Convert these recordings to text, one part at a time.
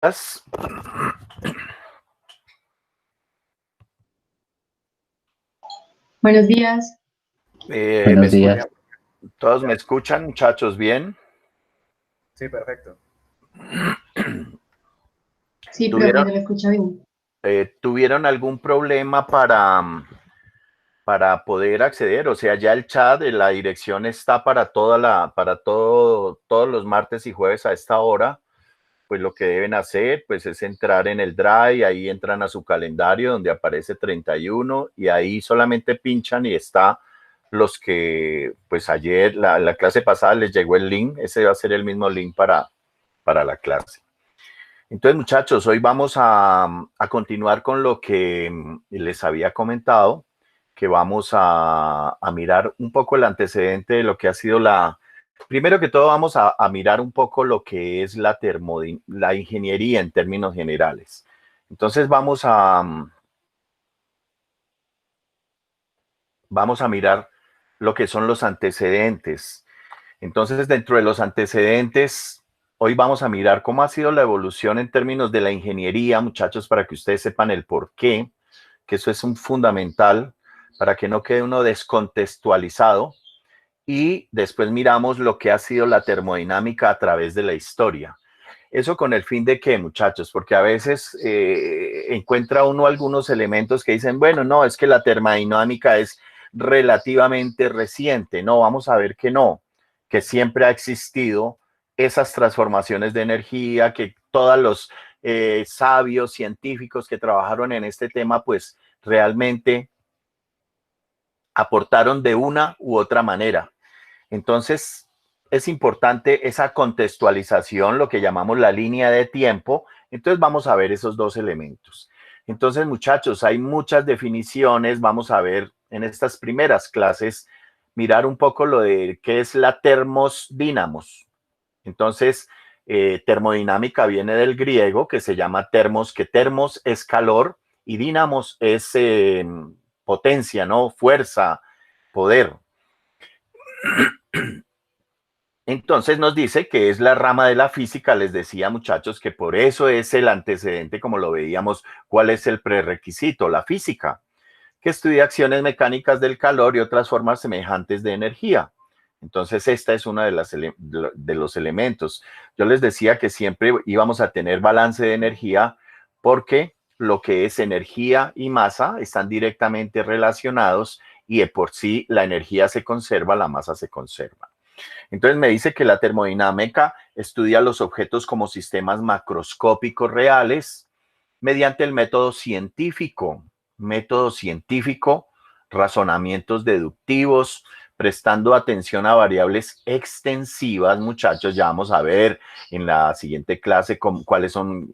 días. Buenos días. ¿Me Buenos días. escuchan? ¿Todos me escuchan, muchachos? ¿Bien? Sí, perfecto. Sí, profe, ¿Tuvieron, se lo escucha bien. ¿tuvieron algún problema para poder acceder? O sea, ya el chat de la dirección está todos los martes y jueves a esta hora. Pues lo que deben hacer pues es entrar en el Drive, ahí entran a su calendario donde aparece 31 y ahí solamente pinchan y está los que pues ayer, la clase pasada les llegó el link, ese va a ser el mismo link para la clase. Entonces, muchachos, hoy vamos a continuar con lo que les había comentado, que vamos a mirar un poco el antecedente de lo que ha sido primero que todo vamos a mirar un poco lo que es la ingeniería en términos generales. Entonces vamos a mirar lo que son los antecedentes. Entonces, dentro de los antecedentes, hoy vamos a mirar cómo ha sido la evolución en términos de la ingeniería, muchachos, para que ustedes sepan el por qué, que eso es un fundamental para que no quede uno descontextualizado. Y después miramos lo que ha sido la termodinámica a través de la historia. Eso con el fin de qué, muchachos, porque a veces encuentra uno algunos elementos que dicen, bueno, no, es que la termodinámica es relativamente reciente. No, vamos a ver que no, que siempre ha existido esas transformaciones de energía, que todos los sabios científicos que trabajaron en este tema, pues realmente aportaron de una u otra manera. Entonces, es importante esa contextualización, lo que llamamos la línea de tiempo. Entonces, vamos a ver esos dos elementos. Entonces, muchachos, hay muchas definiciones. Vamos a ver en estas primeras clases, mirar un poco lo de qué es la termodinamos. Entonces, termodinámica viene del griego, que se llama termos, que termos es calor y dinamos es potencia, ¿no? Fuerza, poder. Entonces nos dice que es la rama de la física, les decía, muchachos, que por eso es el antecedente, como lo veíamos, cuál es el prerequisito, la física, que estudia acciones mecánicas del calor y otras formas semejantes de energía. Entonces esta es una de los elementos. Yo les decía que siempre íbamos a tener balance de energía porque lo que es energía y masa están directamente relacionados y de por sí la energía se conserva, la masa se conserva. Entonces me dice que la termodinámica estudia los objetos como sistemas macroscópicos reales mediante el método científico, razonamientos deductivos, prestando atención a variables extensivas, muchachos. Ya vamos a ver en la siguiente clase cuáles son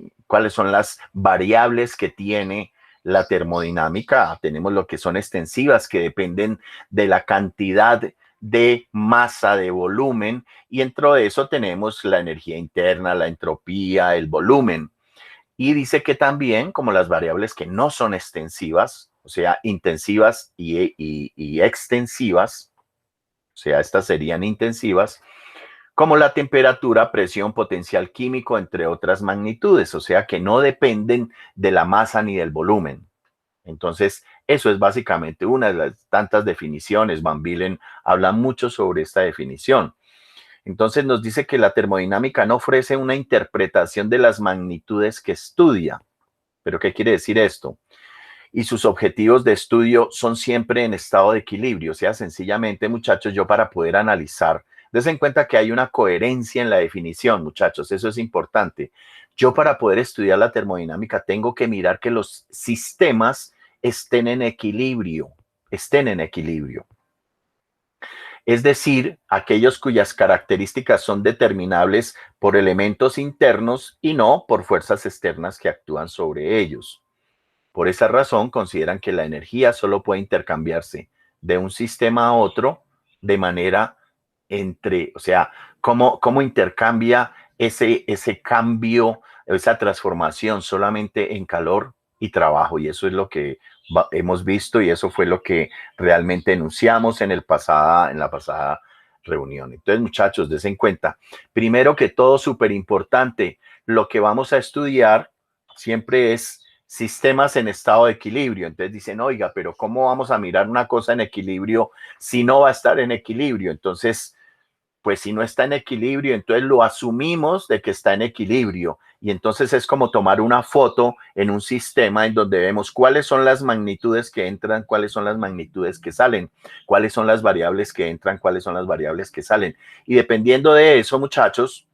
las variables que tiene la termodinámica. Tenemos lo que son extensivas, que dependen de la cantidad de masa, de volumen, y dentro de eso tenemos la energía interna, la entropía, el volumen. Y dice que también, como las variables que no son extensivas, o sea, intensivas y extensivas, o sea, estas serían intensivas, como la temperatura, presión, potencial químico, entre otras magnitudes, o sea, que no dependen de la masa ni del volumen. Entonces, eso es básicamente una de las tantas definiciones. Van Villen habla mucho sobre esta definición. Entonces nos dice que la termodinámica no ofrece una interpretación de las magnitudes que estudia. ¿Pero qué quiere decir esto? Y sus objetivos de estudio son siempre en estado de equilibrio. O sea, sencillamente, muchachos, yo para poder analizar, des en cuenta que hay una coherencia en la definición, muchachos, eso es importante. Yo para poder estudiar la termodinámica tengo que mirar que los sistemas estén en equilibrio, Es decir, aquellos cuyas características son determinables por elementos internos y no por fuerzas externas que actúan sobre ellos. Por esa razón, consideran que la energía solo puede intercambiarse de un sistema a otro de manera o sea, cómo intercambia ese cambio, esa transformación solamente en calor y trabajo. Y eso es lo que hemos visto y eso fue lo que realmente enunciamos en la pasada reunión. Entonces, muchachos, des en cuenta, primero que todo, súper importante, lo que vamos a estudiar siempre es sistemas en estado de equilibrio. Entonces dicen, oiga, pero ¿cómo vamos a mirar una cosa en equilibrio si no va a estar en equilibrio? Entonces, pues si no está en equilibrio, entonces lo asumimos de que está en equilibrio. Y entonces es como tomar una foto en un sistema en donde vemos cuáles son las magnitudes que entran, cuáles son las magnitudes que salen, cuáles son las variables que entran, cuáles son las variables que salen. Y dependiendo de eso, muchachos,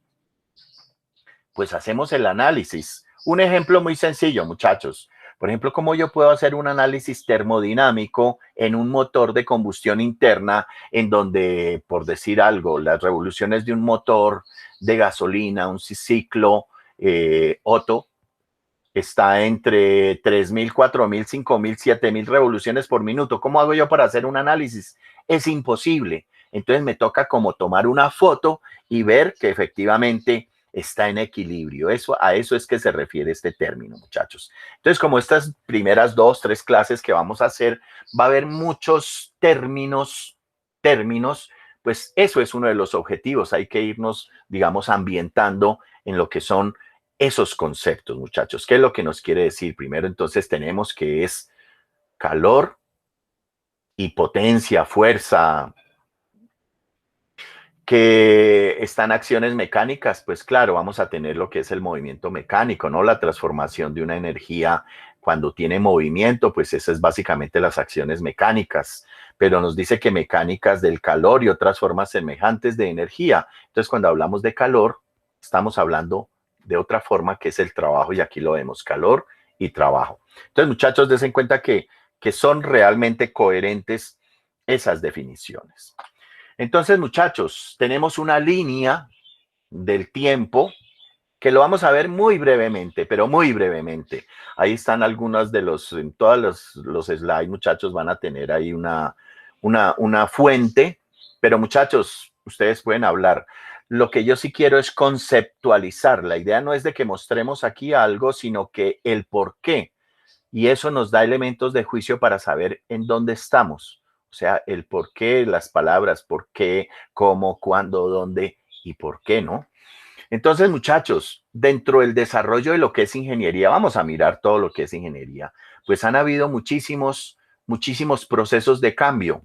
pues hacemos el análisis. Un ejemplo muy sencillo, muchachos. Por ejemplo, ¿cómo yo puedo hacer un análisis termodinámico en un motor de combustión interna en donde, por decir algo, las revoluciones de un motor de gasolina, un ciclo Otto, está entre 3.000, 4.000, 5.000, 7.000 revoluciones por minuto? ¿Cómo hago yo para hacer un análisis? Es imposible. Entonces me toca como tomar una foto y ver que efectivamente está en equilibrio. A eso es que se refiere este término, muchachos. Entonces, como estas primeras 2, 3 clases que vamos a hacer, va a haber muchos términos, pues eso es uno de los objetivos. Hay que irnos, digamos, ambientando en lo que son esos conceptos, muchachos. ¿Qué es lo que nos quiere decir? Primero, entonces, tenemos que es calor y potencia, fuerza, que están acciones mecánicas, pues claro, vamos a tener lo que es el movimiento mecánico, ¿no? La transformación de una energía cuando tiene movimiento, pues esas es básicamente las acciones mecánicas, pero nos dice que mecánicas del calor y otras formas semejantes de energía. Entonces, cuando hablamos de calor, estamos hablando de otra forma que es el trabajo, y aquí lo vemos, calor y trabajo. Entonces, muchachos, den en cuenta que son realmente coherentes esas definiciones. Entonces, muchachos, tenemos una línea del tiempo que lo vamos a ver muy brevemente, pero muy brevemente. Ahí están algunas de en todos los slides, muchachos, van a tener ahí una fuente, pero muchachos, ustedes pueden hablar. Lo que yo sí quiero es conceptualizar. La idea no es de que mostremos aquí algo, sino que el por qué. Y eso nos da elementos de juicio para saber en dónde estamos. O sea, el por qué, las palabras, por qué, cómo, cuándo, dónde y por qué, ¿no? Entonces, muchachos, dentro del desarrollo de lo que es ingeniería, vamos a mirar todo lo que es ingeniería, pues han habido muchísimos procesos de cambio,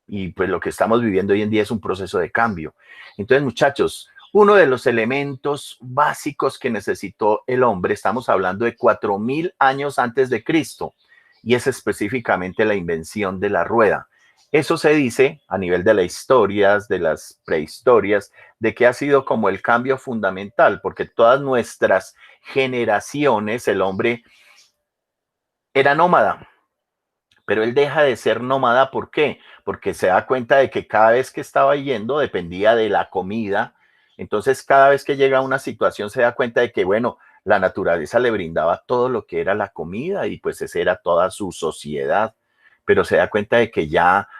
y pues lo que estamos viviendo hoy en día es un proceso de cambio. Entonces, muchachos, uno de los elementos básicos que necesitó el hombre, estamos hablando de 4.000 años antes de Cristo, y es específicamente la invención de la rueda. Eso se dice a nivel de las historias, de las prehistorias, de que ha sido como el cambio fundamental, porque todas nuestras generaciones, el hombre era nómada, pero él deja de ser nómada. ¿Por qué? Porque se da cuenta de que cada vez que estaba yendo dependía de la comida. Entonces, cada vez que llega a una situación se da cuenta de que, bueno, la naturaleza le brindaba todo lo que era la comida y pues esa era toda su sociedad. Pero se da cuenta de que ya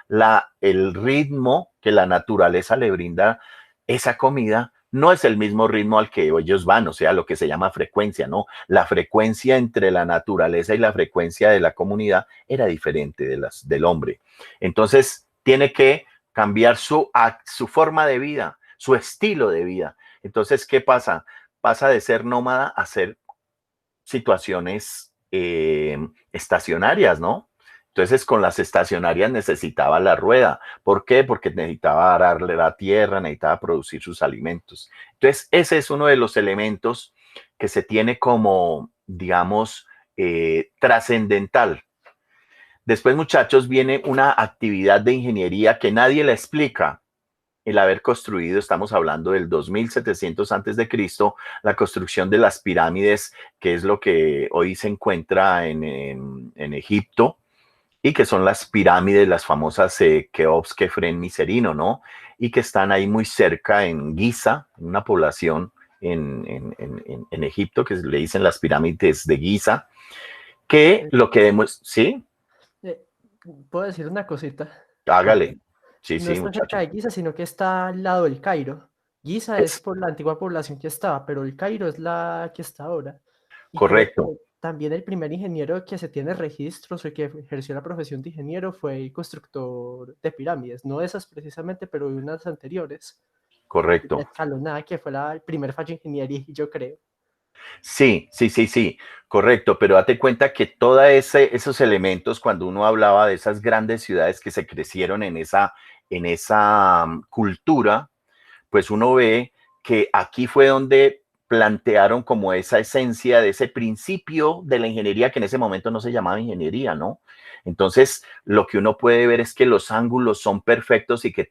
el ritmo que la naturaleza le brinda esa comida no es el mismo ritmo al que ellos van, o sea, lo que se llama frecuencia, ¿no? La frecuencia entre la naturaleza y la frecuencia de la comunidad era diferente del hombre. Entonces, tiene que cambiar su forma de vida, su estilo de vida. Entonces, ¿qué pasa? Pasa de ser nómada a ser situaciones estacionarias, ¿no? Entonces, con las estacionarias necesitaba la rueda. ¿Por qué? Porque necesitaba ararle la tierra, necesitaba producir sus alimentos. Entonces, ese es uno de los elementos que se tiene como, digamos, trascendental. Después, muchachos, viene una actividad de ingeniería que nadie la explica. El haber construido, estamos hablando del 2700 antes de Cristo, la construcción de las pirámides, que es lo que hoy se encuentra en Egipto, y que son las pirámides, las famosas Keops, Kefren, Miserino, ¿no? Y que están ahí muy cerca en Giza, en una población en Egipto, que le dicen las pirámides de Giza, que lo que vemos, ¿sí? ¿Puedo decir una cosita? Hágale. Sí, No sí, está cerca muchacho. de Giza, sino que está al lado del Cairo. Giza es por la antigua población que estaba, pero el Cairo es la que está ahora. Y creo que Correcto. también el primer ingeniero que se tiene registros o que ejerció la profesión de ingeniero fue el constructor de pirámides. No esas precisamente, pero de unas anteriores. La Correcto. escalonada, que fue el primer fallo ingeniería, yo creo. Sí, sí, sí, sí, correcto, pero date cuenta que todos esos elementos, cuando uno hablaba de esas grandes ciudades que se crecieron en esa cultura, pues uno ve que aquí fue donde plantearon como esa esencia de ese principio de la ingeniería que en ese momento no se llamaba ingeniería, ¿no? Entonces, lo que uno puede ver es que los ángulos son perfectos y que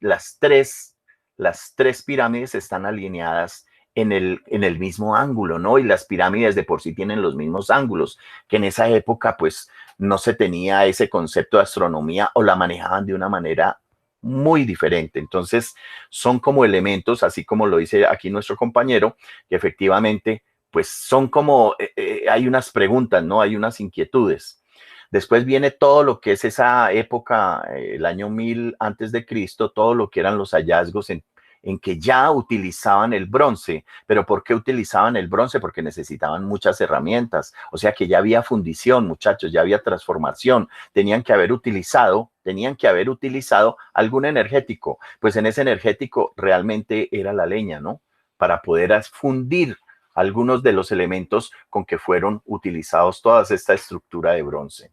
las tres pirámides están alineadas en el mismo ángulo, ¿no? Y las pirámides de por sí tienen los mismos ángulos, que en esa época, pues, no se tenía ese concepto de astronomía o la manejaban de una manera muy diferente. Entonces, son como elementos, así como lo dice aquí nuestro compañero, que efectivamente, pues son como, hay unas preguntas, ¿no? Hay unas inquietudes. Después viene todo lo que es esa época, el año 1000 antes de Cristo, todo lo que eran los hallazgos en que ya utilizaban el bronce. ¿Pero por qué utilizaban el bronce? Porque necesitaban muchas herramientas. O sea que ya había fundición, muchachos, ya había transformación. Tenían que haber utilizado algún energético. Pues en ese energético realmente era la leña, ¿no? Para poder fundir algunos de los elementos con que fueron utilizados toda esta estructura de bronce.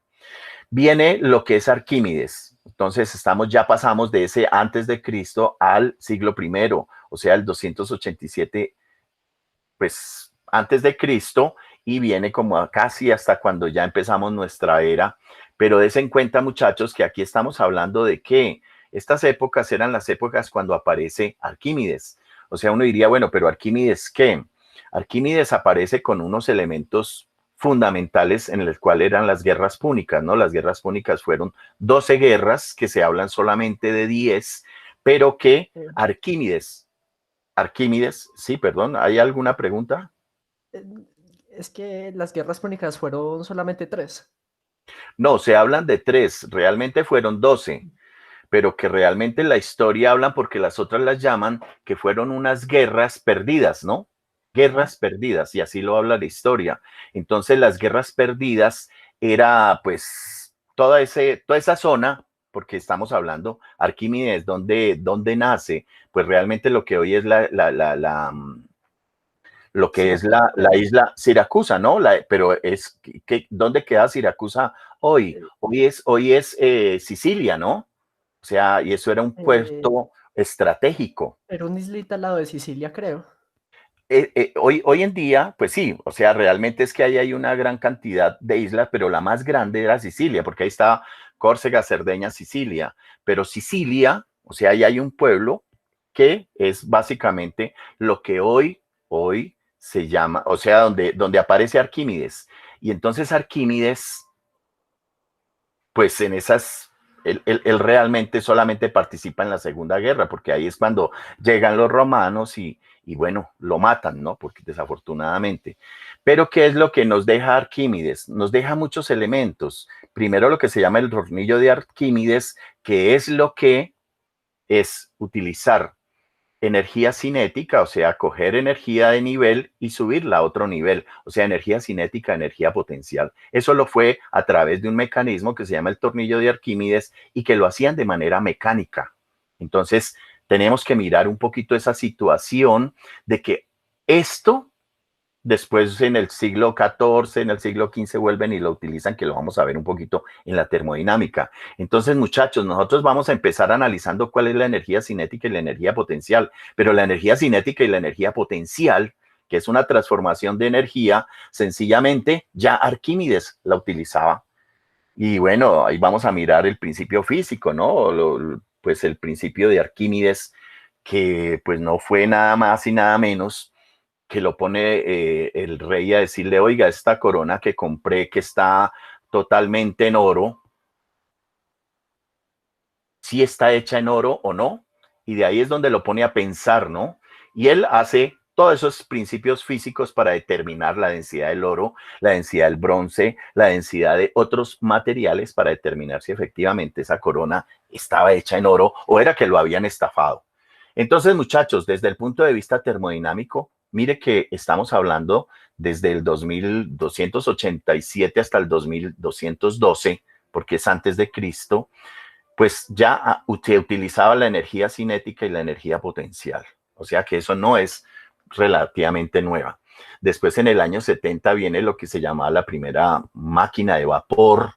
Viene lo que es Arquímedes. Entonces ya pasamos de ese antes de Cristo al siglo I, o sea, el 287, pues antes de Cristo, y viene como casi hasta cuando ya empezamos nuestra era. Pero des en cuenta, muchachos, que aquí estamos hablando de que estas épocas eran las épocas cuando aparece Arquímedes. O sea, uno diría, bueno, pero Arquímedes, ¿qué? Arquímedes aparece con unos elementos fundamentales en el cual eran las guerras púnicas, ¿no? Las guerras púnicas fueron 12 guerras, que se hablan solamente de 10, pero que Arquímedes, sí, perdón, ¿hay alguna pregunta? Es que las guerras púnicas fueron solamente 3. No, se hablan de 3, realmente fueron 12, pero que realmente la historia hablan porque las otras las llaman que fueron unas guerras perdidas, ¿no? Guerras perdidas, y así lo habla la historia. Entonces, las guerras perdidas era pues toda esa zona, porque estamos hablando, Arquímedes, ¿dónde nace? Pues realmente lo que hoy es lo que es Siracusa, la isla Siracusa, ¿no? Pero ¿dónde queda Siracusa hoy? Hoy es Sicilia, ¿no? O sea, y eso era un puerto estratégico. era una islita al lado de Sicilia, creo. Hoy en día, pues sí, o sea, realmente es que ahí hay una gran cantidad de islas, pero la más grande era Sicilia, porque ahí estaba Córcega, Cerdeña, Sicilia. Pero Sicilia, o sea, ahí hay un pueblo que es básicamente lo que hoy se llama, o sea, donde aparece Arquímedes. Y entonces Arquímedes, pues él realmente solamente participa en la Segunda Guerra, porque ahí es cuando llegan los romanos y bueno, lo matan, ¿no? Porque desafortunadamente. Pero ¿qué es lo que nos deja Arquímedes? Nos deja muchos elementos. Primero lo que se llama el tornillo de Arquímedes, que es lo que es utilizar energía cinética, o sea, coger energía de nivel y subirla a otro nivel, o sea, energía cinética, energía potencial. Eso lo fue a través de un mecanismo que se llama el tornillo de Arquímedes y que lo hacían de manera mecánica. Entonces, tenemos que mirar un poquito esa situación de que esto después en el siglo XIV, en el siglo XV vuelven y lo utilizan, que lo vamos a ver un poquito en la termodinámica. Entonces, muchachos, nosotros vamos a empezar analizando cuál es la energía cinética y la energía potencial, pero la energía cinética y la energía potencial, que es una transformación de energía, sencillamente ya Arquímedes la utilizaba. Y bueno, ahí vamos a mirar el principio físico, ¿no? Pues el principio de Arquímedes, que pues no fue nada más y nada menos que lo pone el rey a decirle, oiga, esta corona que compré que está totalmente en oro, si está hecha en oro o no, y de ahí es donde lo pone a pensar, ¿no? Y él hace todos esos principios físicos para determinar la densidad del oro, la densidad del bronce, la densidad de otros materiales para determinar si efectivamente esa corona estaba hecha en oro o era que lo habían estafado. Entonces, muchachos, desde el punto de vista termodinámico, mire que estamos hablando desde el 2287 hasta el 2212, porque es antes de Cristo, pues ya se utilizaba la energía cinética y la energía potencial. O sea que eso no es relativamente nueva. Después en el año 70 viene lo que se llamaba la primera máquina de vapor,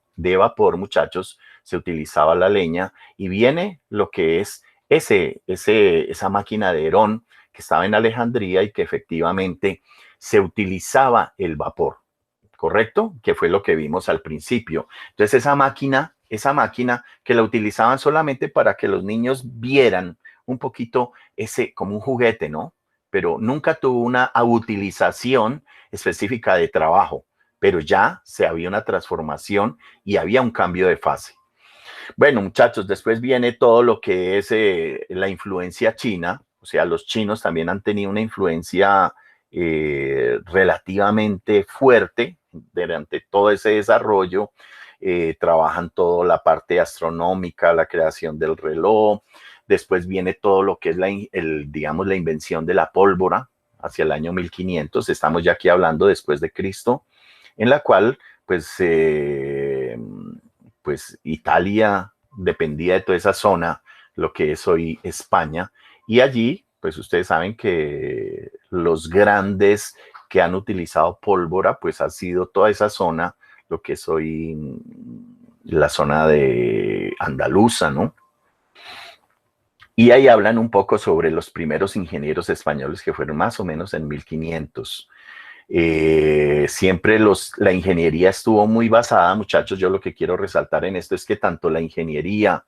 muchachos, se utilizaba la leña, y viene lo que es esa máquina de Herón que estaba en Alejandría y que efectivamente se utilizaba el vapor, ¿correcto? Que fue lo que vimos al principio. Entonces esa máquina que la utilizaban solamente para que los niños vieran un poquito como un juguete, ¿no? Pero nunca tuvo una utilización específica de trabajo, pero ya se había una transformación y había un cambio de fase. Bueno, muchachos, después viene todo lo que es la influencia china, o sea, los chinos también han tenido una influencia relativamente fuerte durante todo ese desarrollo. Trabajan toda la parte astronómica, la creación del reloj. Después viene todo lo que es digamos, la invención de la pólvora hacia el año 1500. Estamos ya aquí hablando después de Cristo, en la cual, pues Italia dependía de toda esa zona, lo que es hoy España, y allí, pues ustedes saben que los grandes que han utilizado pólvora, pues ha sido toda esa zona, lo que es hoy la zona de andaluza, ¿no? Y ahí hablan un poco sobre los primeros ingenieros españoles que fueron más o menos en 1500. Siempre la ingeniería estuvo muy basada, muchachos. Yo lo que quiero resaltar en esto es que tanto la ingeniería,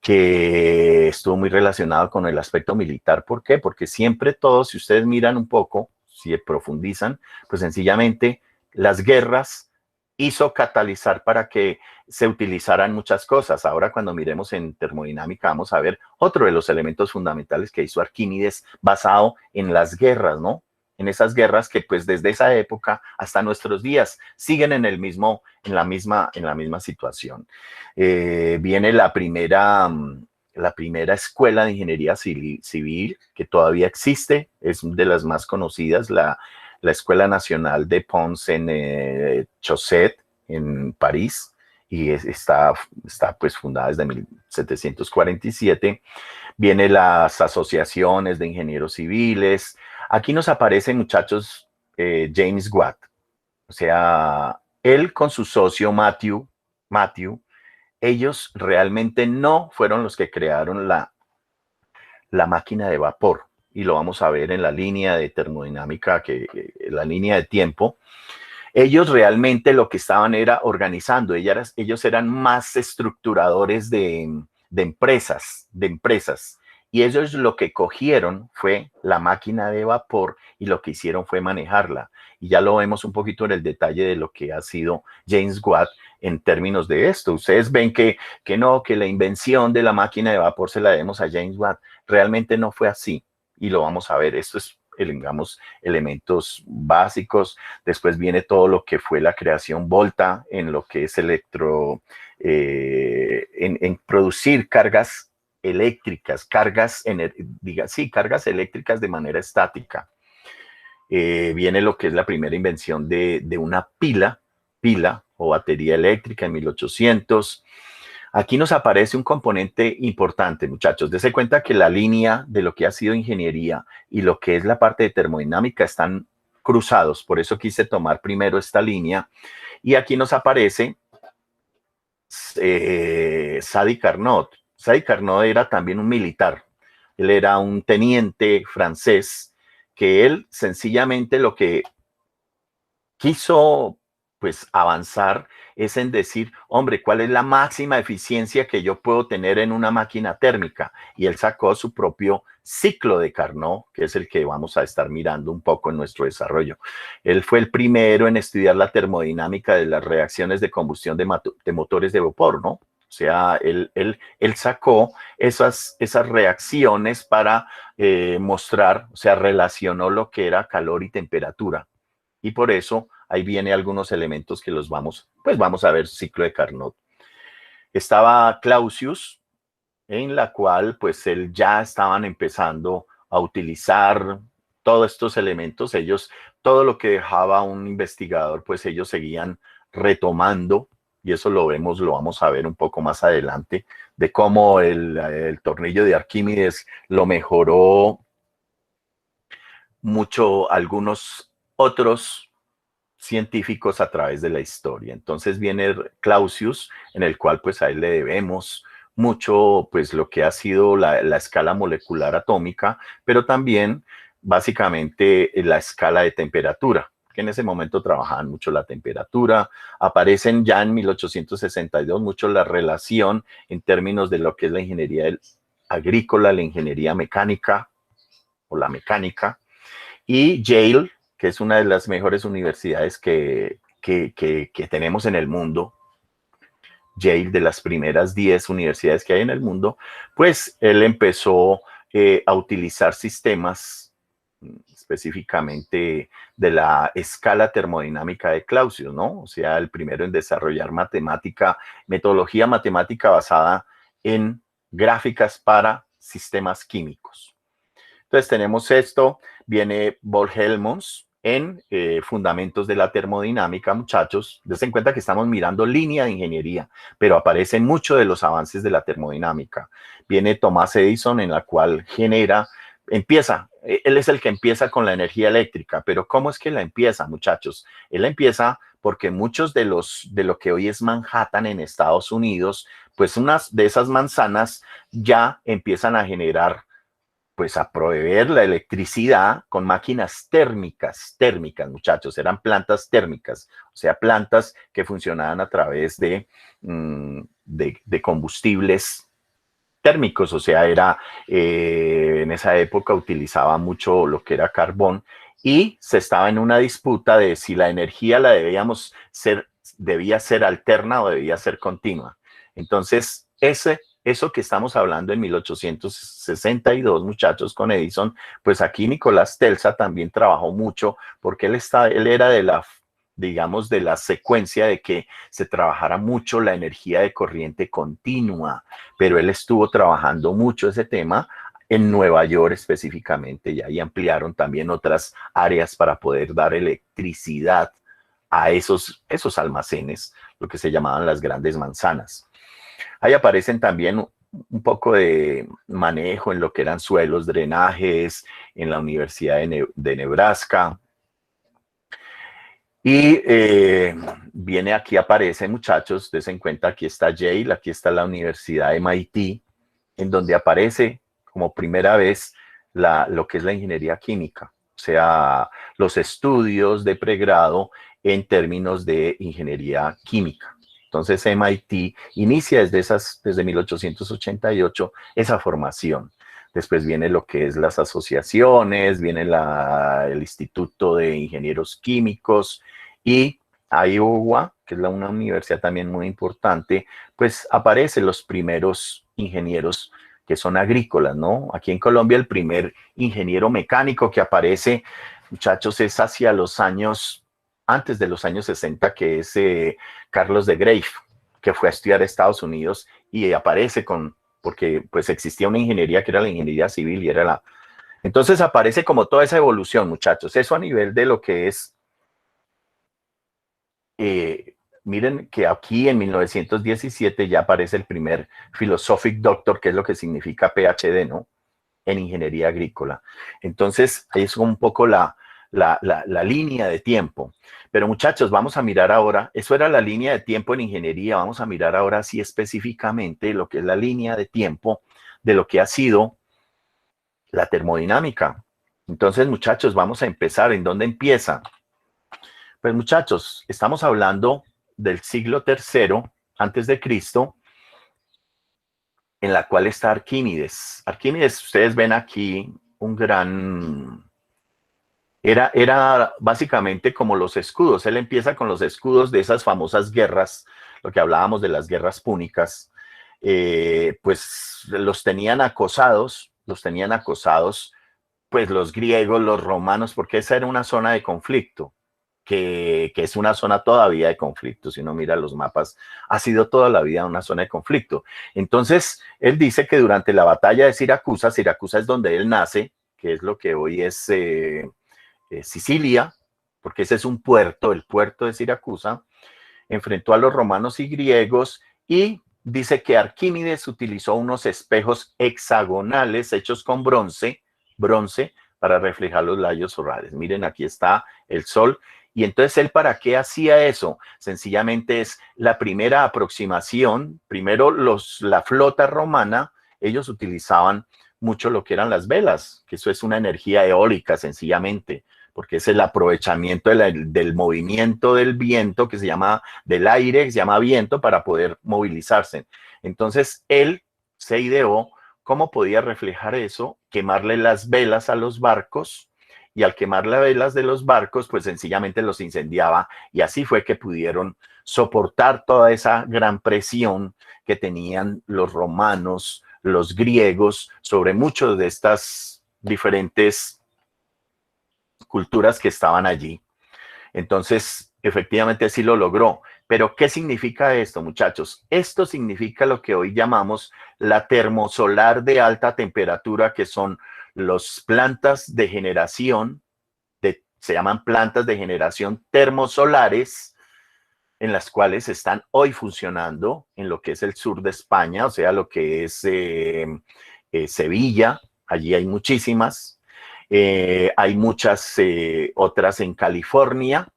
que estuvo muy relacionado con el aspecto militar. ¿Por qué? Porque siempre todos, si ustedes miran un poco, si profundizan, pues sencillamente las guerras hizo catalizar para que se utilizaran muchas cosas. Ahora cuando miremos en termodinámica vamos a ver otro de los elementos fundamentales que hizo Arquímedes basado en las guerras, ¿no? En esas guerras que pues desde esa época hasta nuestros días siguen en la misma situación. Viene la primera escuela de ingeniería civil que todavía existe, es de las más conocidas, la Escuela Nacional de Pons en Chaussette, en París, y está pues fundada desde 1747. Vienen las asociaciones de ingenieros civiles. Aquí nos aparece, muchachos, James Watt. O sea, él con su socio Matthew, ellos realmente no fueron los que crearon la máquina de vapor. Y lo vamos a ver en la línea de termodinámica, la línea de tiempo. Ellos realmente lo que estaban era organizando. Ellos eran más estructuradores de empresas. Y ellos lo que cogieron fue la máquina de vapor y lo que hicieron fue manejarla. Y ya lo vemos un poquito en el detalle de lo que ha sido James Watt en términos de esto. Ustedes ven que la invención de la máquina de vapor se la debemos a James Watt. Realmente no fue así. Y lo vamos a ver. Esto es, digamos, elementos básicos. Después viene todo lo que fue la creación Volta en lo que es en producir cargas eléctricas, cargas eléctricas de manera estática. Viene lo que es la primera invención de una pila o batería eléctrica en 1800. Aquí nos aparece un componente importante, muchachos. Dense cuenta que la línea de lo que ha sido ingeniería y lo que es la parte de termodinámica están cruzados. Por eso quise tomar primero esta línea. Y aquí nos aparece Sadi Carnot. Sadi Carnot era también un militar. Él era un teniente francés que él sencillamente lo que quiso pues avanzar es en decir, hombre, ¿cuál es la máxima eficiencia que yo puedo tener en una máquina térmica? Y él sacó su propio ciclo de Carnot, que es el que vamos a estar mirando un poco en nuestro desarrollo. Él fue el primero en estudiar la termodinámica de las reacciones de combustión de motores de vapor, ¿no? O sea, él sacó esas reacciones para mostrar, o sea, relacionó lo que era calor y temperatura. Y por eso ahí viene algunos elementos que vamos a ver, ciclo de Carnot. Estaba Clausius, en la cual pues él ya estaban empezando a utilizar todos estos elementos. Todo lo que dejaba un investigador, pues ellos seguían retomando, y eso lo vamos a ver un poco más adelante, de cómo el tornillo de Arquímedes lo mejoró mucho algunos otros científicos a través de la historia. Entonces viene Clausius, en el cual pues a él le debemos mucho pues lo que ha sido la escala molecular atómica, pero también básicamente la escala de temperatura, que en ese momento trabajaban mucho la temperatura. Aparecen ya en 1862 mucho la relación en términos de lo que es la ingeniería agrícola, la ingeniería mecánica o la mecánica, y Yale, que es una de las mejores universidades que tenemos en el mundo, Yale, de las primeras 10 universidades que hay en el mundo, pues él empezó a utilizar sistemas específicamente de la escala termodinámica de Clausius, ¿no? O sea, el primero en desarrollar metodología matemática basada en gráficas para sistemas químicos. Entonces tenemos esto, viene Bohr-Helmholtz en Fundamentos de la Termodinámica, muchachos. Dense cuenta que estamos mirando línea de ingeniería, pero aparecen muchos de los avances de la termodinámica. Viene Thomas Edison, en la cual él es el que empieza con la energía eléctrica, pero ¿cómo es que la empieza, muchachos? Él la empieza porque muchos de lo que hoy es Manhattan en Estados Unidos, pues unas de esas manzanas ya empiezan a generar, pues a proveer la electricidad con máquinas térmicas, muchachos, eran plantas térmicas, o sea, plantas que funcionaban a través de combustibles térmicos, o sea, en esa época utilizaba mucho lo que era carbón y se estaba en una disputa de si la energía debía ser alterna o debía ser continua. Entonces, eso que estamos hablando en 1862, muchachos, con Edison, pues aquí Nicolás Tesla también trabajó mucho porque él era de la secuencia de que se trabajara mucho la energía de corriente continua, pero él estuvo trabajando mucho ese tema en Nueva York específicamente, y ahí ampliaron también otras áreas para poder dar electricidad a esos almacenes, lo que se llamaban las grandes manzanas. Ahí aparecen también un poco de manejo en lo que eran suelos, drenajes, en la Universidad de Nebraska. Y viene aquí, aparece, muchachos, dense en cuenta, aquí está Yale, aquí está la Universidad de MIT, en donde aparece como primera vez lo que es la ingeniería química, o sea, los estudios de pregrado en términos de ingeniería química. Entonces MIT inicia desde 1888 esa formación. Después viene lo que es las asociaciones, viene el Instituto de Ingenieros Químicos, y Iowa, que es una universidad también muy importante, pues aparecen los primeros ingenieros que son agrícolas, ¿no? Aquí en Colombia el primer ingeniero mecánico que aparece, muchachos, es antes de los años 60, que es Carlos de Graeff, que fue a estudiar a Estados Unidos y aparece porque pues existía una ingeniería que era la ingeniería civil y era entonces aparece como toda esa evolución, muchachos. Eso a nivel de lo que es, miren que aquí en 1917 ya aparece el primer Philosophic Doctor, que es lo que significa PhD, ¿no? En ingeniería agrícola. Entonces, ahí es un poco la línea de tiempo. Pero muchachos, vamos a mirar ahora, eso era la línea de tiempo en ingeniería, vamos a mirar ahora sí específicamente lo que es la línea de tiempo de lo que ha sido la termodinámica. Entonces, muchachos, vamos a empezar. ¿En dónde empieza? Pues muchachos, estamos hablando del siglo III antes de Cristo, en la cual está Arquímedes. Arquímedes, ustedes ven aquí un gran... Era básicamente como los escudos. Él empieza con los escudos de esas famosas guerras, lo que hablábamos de las guerras púnicas, pues los tenían acosados, pues los griegos, los romanos, porque esa era una zona de conflicto, que es una zona todavía de conflicto. Si uno mira los mapas, ha sido toda la vida una zona de conflicto. Entonces, él dice que durante la batalla de Siracusa es donde él nace, que es lo que hoy es Sicilia, porque ese es un puerto, el puerto de Siracusa, enfrentó a los romanos y griegos, y dice que Arquímedes utilizó unos espejos hexagonales hechos con bronce para reflejar los rayos solares. Miren, aquí está el sol. Y entonces, ¿él para qué hacía eso? Sencillamente es la primera aproximación. Primero, la flota romana, ellos utilizaban mucho lo que eran las velas, que eso es una energía eólica, sencillamente, porque es el aprovechamiento del movimiento del viento, que se llama, del aire, que se llama viento, para poder movilizarse. Entonces, él se ideó cómo podía reflejar eso, quemarle las velas a los barcos, y al quemar las velas de los barcos, pues sencillamente los incendiaba, y así fue que pudieron soportar toda esa gran presión que tenían los romanos, los griegos, sobre muchas de estas diferentes culturas que estaban allí. Entonces, efectivamente sí lo logró. Pero, ¿qué significa esto, muchachos? Esto significa lo que hoy llamamos la termosolar de alta temperatura, que son las plantas de generación, se llaman plantas de generación termosolares, en las cuales están hoy funcionando en lo que es el sur de España, o sea, lo que es Sevilla. Allí hay muchísimas. Hay muchas otras en California,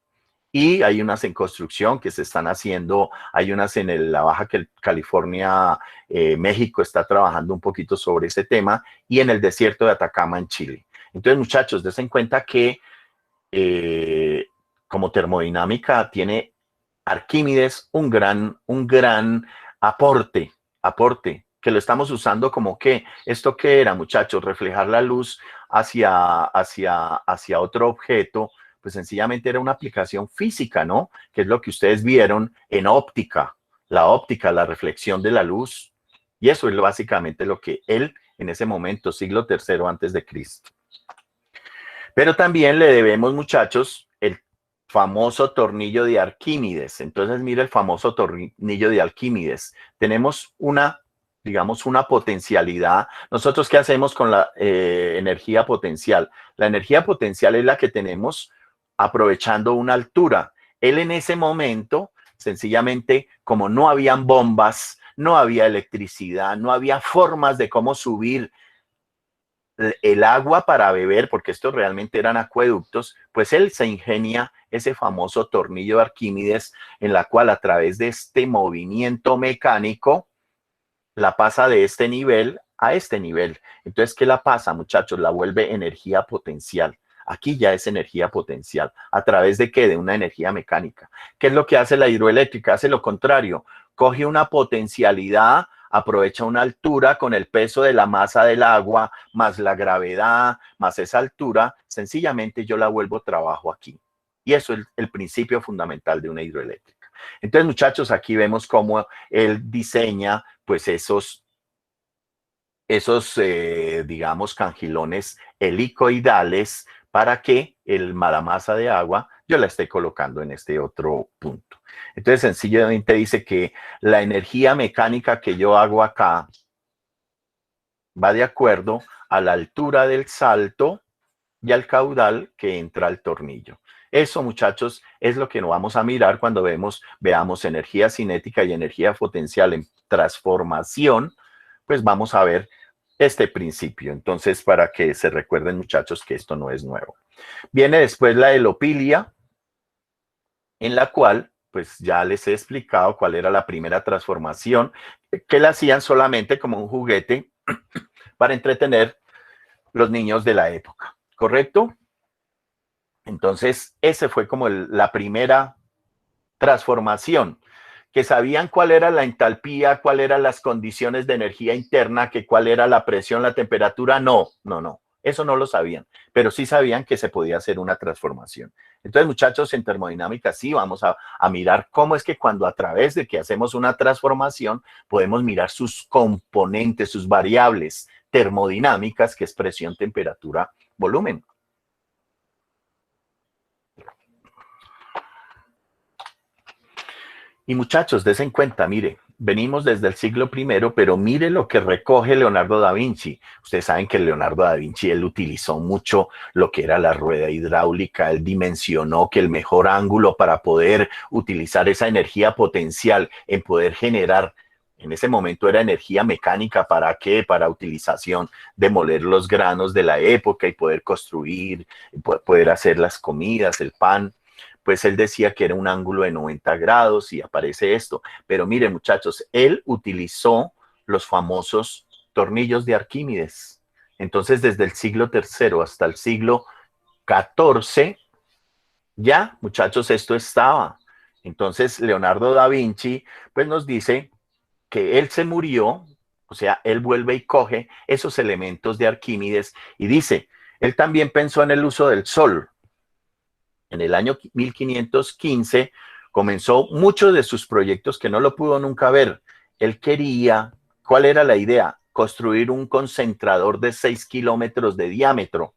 y hay unas en construcción que se están haciendo. Hay unas en la Baja California, México está trabajando un poquito sobre ese tema, y en el desierto de Atacama, en Chile. Entonces, muchachos, dense en cuenta que como termodinámica tiene Arquímedes un gran aporte, que lo estamos usando como que, ¿esto qué era, muchachos? Reflejar la luz hacia otro objeto. Pues sencillamente era una aplicación física, ¿no? Que es lo que ustedes vieron en óptica, la reflexión de la luz. Y eso es básicamente lo que él, en ese momento, siglo III antes de Cristo. Pero también le debemos, muchachos, el famoso tornillo de Arquímedes. Entonces, mira el famoso tornillo de Arquímedes. Tenemos digamos, una potencialidad. ¿Nosotros qué hacemos con la energía potencial? La energía potencial es la que tenemos aprovechando una altura. Él en ese momento, sencillamente, como no habían bombas, no había electricidad, no había formas de cómo subir el agua para beber, porque estos realmente eran acueductos, pues él se ingenia ese famoso tornillo de Arquímedes, en la cual a través de este movimiento mecánico la pasa de este nivel a este nivel. Entonces, ¿qué la pasa, muchachos? La vuelve energía potencial. Aquí ya es energía potencial. ¿A través de qué? De una energía mecánica. ¿Qué es lo que hace la hidroeléctrica? Hace lo contrario. Coge una potencialidad, aprovecha una altura con el peso de la masa del agua, más la gravedad, más esa altura. Sencillamente yo la vuelvo trabajo aquí. Y eso es el principio fundamental de una hidroeléctrica. Entonces, muchachos, aquí vemos cómo él diseña pues esos digamos, cangilones helicoidales, para que la masa de agua yo la esté colocando en este otro punto. Entonces, sencillamente dice que la energía mecánica que yo hago acá va de acuerdo a la altura del salto y al caudal que entra al tornillo. Eso, muchachos, es lo que nos vamos a mirar cuando veamos energía cinética y energía potencial en transformación. Pues vamos a ver este principio. Entonces, para que se recuerden, muchachos, que esto no es nuevo. Viene después la helopilia, en la cual, pues ya les he explicado cuál era la primera transformación, que la hacían solamente como un juguete para entretener los niños de la época, ¿correcto? Entonces, ese fue como la primera transformación, que sabían cuál era la entalpía, cuál eran las condiciones de energía interna, que cuál era la presión, la temperatura. No, eso no lo sabían, pero sí sabían que se podía hacer una transformación. Entonces, muchachos, en termodinámica sí vamos a mirar cómo es que cuando a través de que hacemos una transformación podemos mirar sus componentes, sus variables termodinámicas, que es presión, temperatura, volumen. Y muchachos, des en cuenta, mire, venimos desde el siglo I, pero mire lo que recoge Leonardo da Vinci. Ustedes saben que Leonardo da Vinci, él utilizó mucho lo que era la rueda hidráulica. Él dimensionó que el mejor ángulo para poder utilizar esa energía potencial en poder generar En ese momento era energía mecánica, ¿para qué? Para utilización de moler los granos de la época y poder construir, poder hacer las comidas, el pan. Pues él decía que era un ángulo de 90 grados y aparece esto. Pero miren, muchachos, él utilizó los famosos tornillos de Arquímedes. Entonces, desde el siglo III hasta el siglo XIV, ya, muchachos, esto estaba. Entonces, Leonardo da Vinci, pues nos dice que él se murió, o sea, él vuelve y coge esos elementos de Arquímedes y dice, él también pensó en el uso del sol. En el año 1515 comenzó muchos de sus proyectos que no lo pudo nunca ver. Él quería, ¿cuál era la idea? Construir un concentrador de 6 kilómetros de diámetro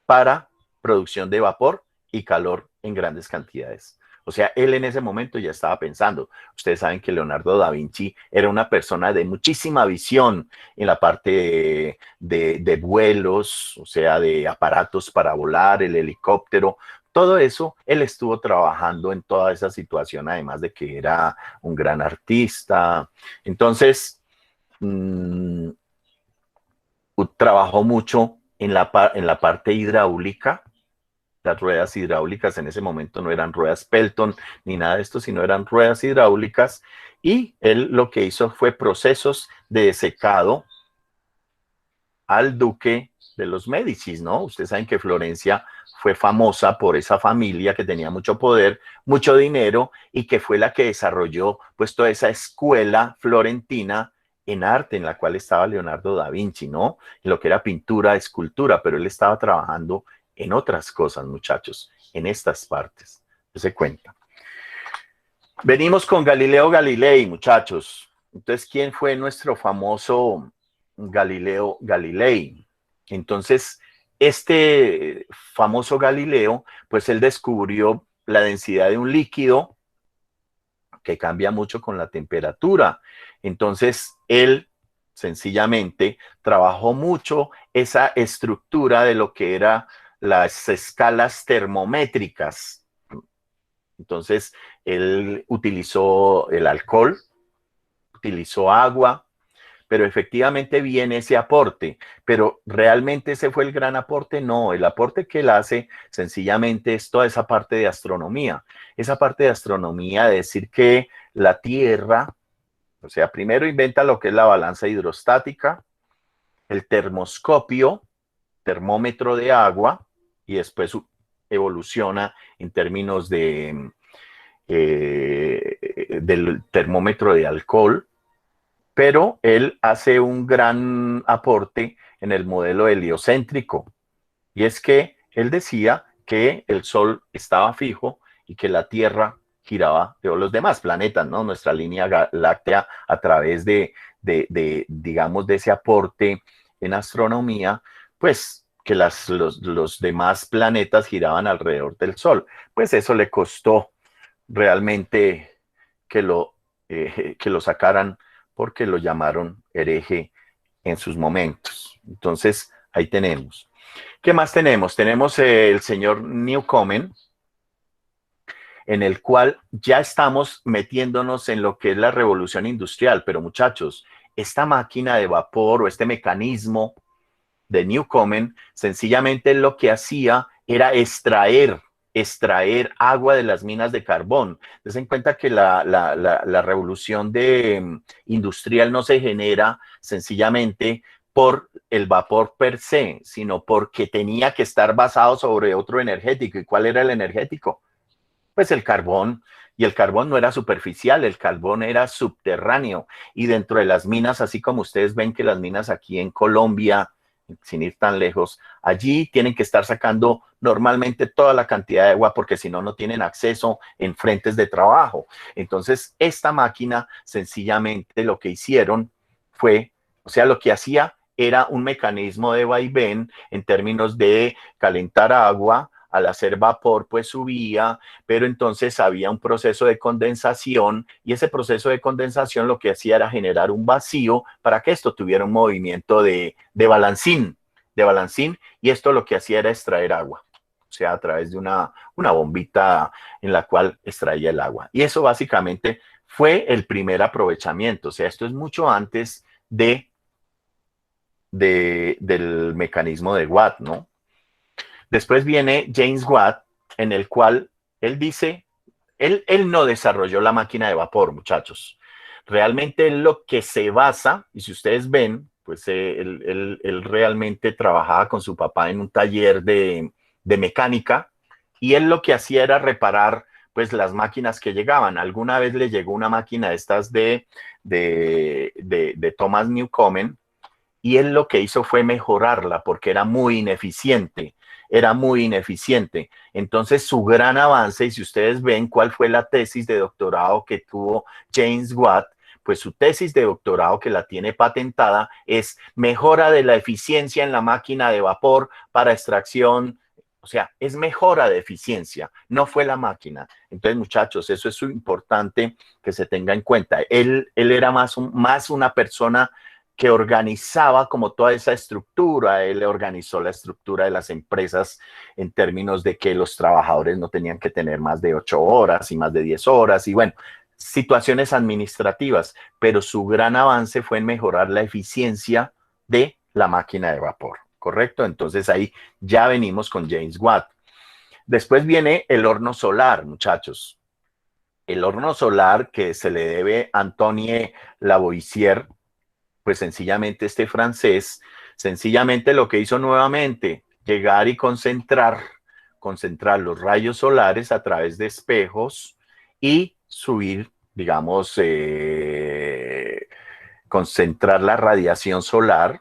para producción de vapor y calor en grandes cantidades. O sea, él en ese momento ya estaba pensando. Ustedes saben que Leonardo da Vinci era una persona de muchísima visión en la parte de vuelos, o sea, de aparatos para volar, el helicóptero. Todo eso, él estuvo trabajando en toda esa situación, además de que era un gran artista. Entonces, trabajó mucho en la parte hidráulica. Las ruedas hidráulicas en ese momento no eran ruedas Pelton ni nada de esto, sino eran ruedas hidráulicas. Y él lo que hizo fue procesos de secado al duque de los Médicis, ¿no? Ustedes saben que Florencia fue famosa por esa familia que tenía mucho poder, mucho dinero y que fue la que desarrolló pues toda esa escuela florentina en arte en la cual estaba Leonardo da Vinci, ¿no? En lo que era pintura, escultura, pero él estaba trabajando en otras cosas, muchachos, en estas partes. Se cuenta. Venimos con Galileo Galilei, muchachos. Entonces, ¿quién fue nuestro famoso Galileo Galilei? Entonces, este famoso Galileo, pues él descubrió la densidad de un líquido que cambia mucho con la temperatura. Entonces, él sencillamente trabajó mucho esa estructura de lo que era las escalas termométricas. Entonces, él utilizó el alcohol, utilizó agua, pero efectivamente viene ese aporte. Pero ¿realmente ese fue el gran aporte? No, el aporte que él hace sencillamente es toda esa parte de astronomía. Esa parte de astronomía, de decir que la Tierra, o sea, primero inventa lo que es la balanza hidrostática, el termoscopio, termómetro de agua, y después evoluciona en términos del termómetro de alcohol, pero él hace un gran aporte en el modelo heliocéntrico, y es que él decía que el Sol estaba fijo y que la Tierra giraba de los demás planetas, ¿no? Nuestra línea láctea a través digamos, de ese aporte en astronomía, pues que los demás planetas giraban alrededor del Sol. Pues eso le costó realmente que lo sacaran porque lo llamaron hereje en sus momentos. Entonces, ahí tenemos. ¿Qué más tenemos? Tenemos el señor Newcomen, en el cual ya estamos metiéndonos en lo que es la revolución industrial. Pero muchachos, esta máquina de vapor o este mecanismo de Newcomen, sencillamente lo que hacía era extraer agua de las minas de carbón. Ten en cuenta que la revolución industrial no se genera sencillamente por el vapor per se, sino porque tenía que estar basado sobre otro energético. ¿Y cuál era el energético? Pues el carbón. Y el carbón no era superficial, el carbón era subterráneo. Y dentro de las minas, así como ustedes ven que las minas aquí en Colombia, sin ir tan lejos, allí tienen que estar sacando normalmente toda la cantidad de agua porque si no, no tienen acceso en frentes de trabajo. Entonces, esta máquina sencillamente lo que hicieron fue, o sea, lo que hacía era un mecanismo de vaivén en términos de calentar agua. Al hacer vapor, pues subía, pero entonces había un proceso de condensación y ese proceso de condensación lo que hacía era generar un vacío para que esto tuviera un movimiento de balancín, y esto lo que hacía era extraer agua. o sea, a través de una bombita en la cual extraía el agua. Y eso básicamente fue el primer aprovechamiento, o sea, esto es mucho antes del mecanismo de Watt, ¿no? Después viene James Watt, en el cual él dice, él no desarrolló la máquina de vapor, muchachos. Realmente lo que se basa, y si ustedes ven, pues él realmente trabajaba con su papá en un taller de mecánica, y él lo que hacía era reparar pues las máquinas que llegaban. Alguna vez le llegó una máquina de estas de Thomas Newcomen, y él lo que hizo fue mejorarla porque era muy ineficiente. Entonces, su gran avance, y si ustedes ven cuál fue la tesis de doctorado que tuvo James Watt, pues su tesis de doctorado, que la tiene patentada, es mejora de la eficiencia en la máquina de vapor para extracción. O sea, es mejora de eficiencia, no fue la máquina. Entonces, muchachos, eso es importante que se tenga en cuenta. Él era más una persona que organizaba como toda esa estructura. Él organizó la estructura de las empresas en términos de que los trabajadores no tenían que tener más de 8 horas y más de 10 horas y bueno, situaciones administrativas, pero su gran avance fue en mejorar la eficiencia de la máquina de vapor, ¿correcto? Entonces ahí ya venimos con James Watt. Después viene el horno solar, muchachos. El horno solar que se le debe a Antoine Lavoisier, pues sencillamente este francés, sencillamente lo que hizo nuevamente, llegar y concentrar los rayos solares a través de espejos y subir, digamos, concentrar la radiación solar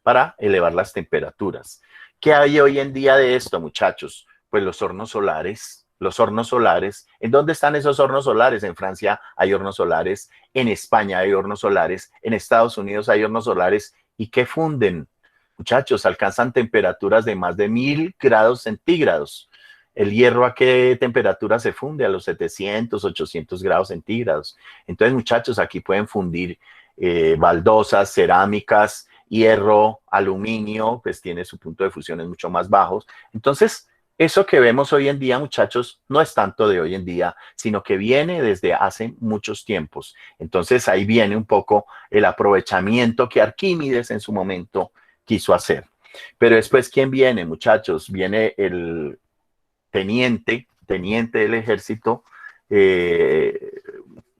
para elevar las temperaturas. ¿Qué hay hoy en día de esto, muchachos? Pues los hornos solares. ¿En dónde están esos hornos solares? En Francia hay hornos solares, en España hay hornos solares, en Estados Unidos hay hornos solares. ¿Y qué funden? Muchachos, alcanzan temperaturas de más de 1000 grados centígrados. ¿El hierro a qué temperatura se funde? A los 700, 800 grados centígrados. Entonces, muchachos, aquí pueden fundir baldosas, cerámicas, hierro, aluminio, pues tiene su punto de fusiones mucho más bajos. Entonces, eso que vemos hoy en día, muchachos, no es tanto de hoy en día, sino que viene desde hace muchos tiempos. Entonces, ahí viene un poco el aprovechamiento que Arquímedes en su momento quiso hacer. Pero después, ¿quién viene, muchachos? Viene el teniente del ejército,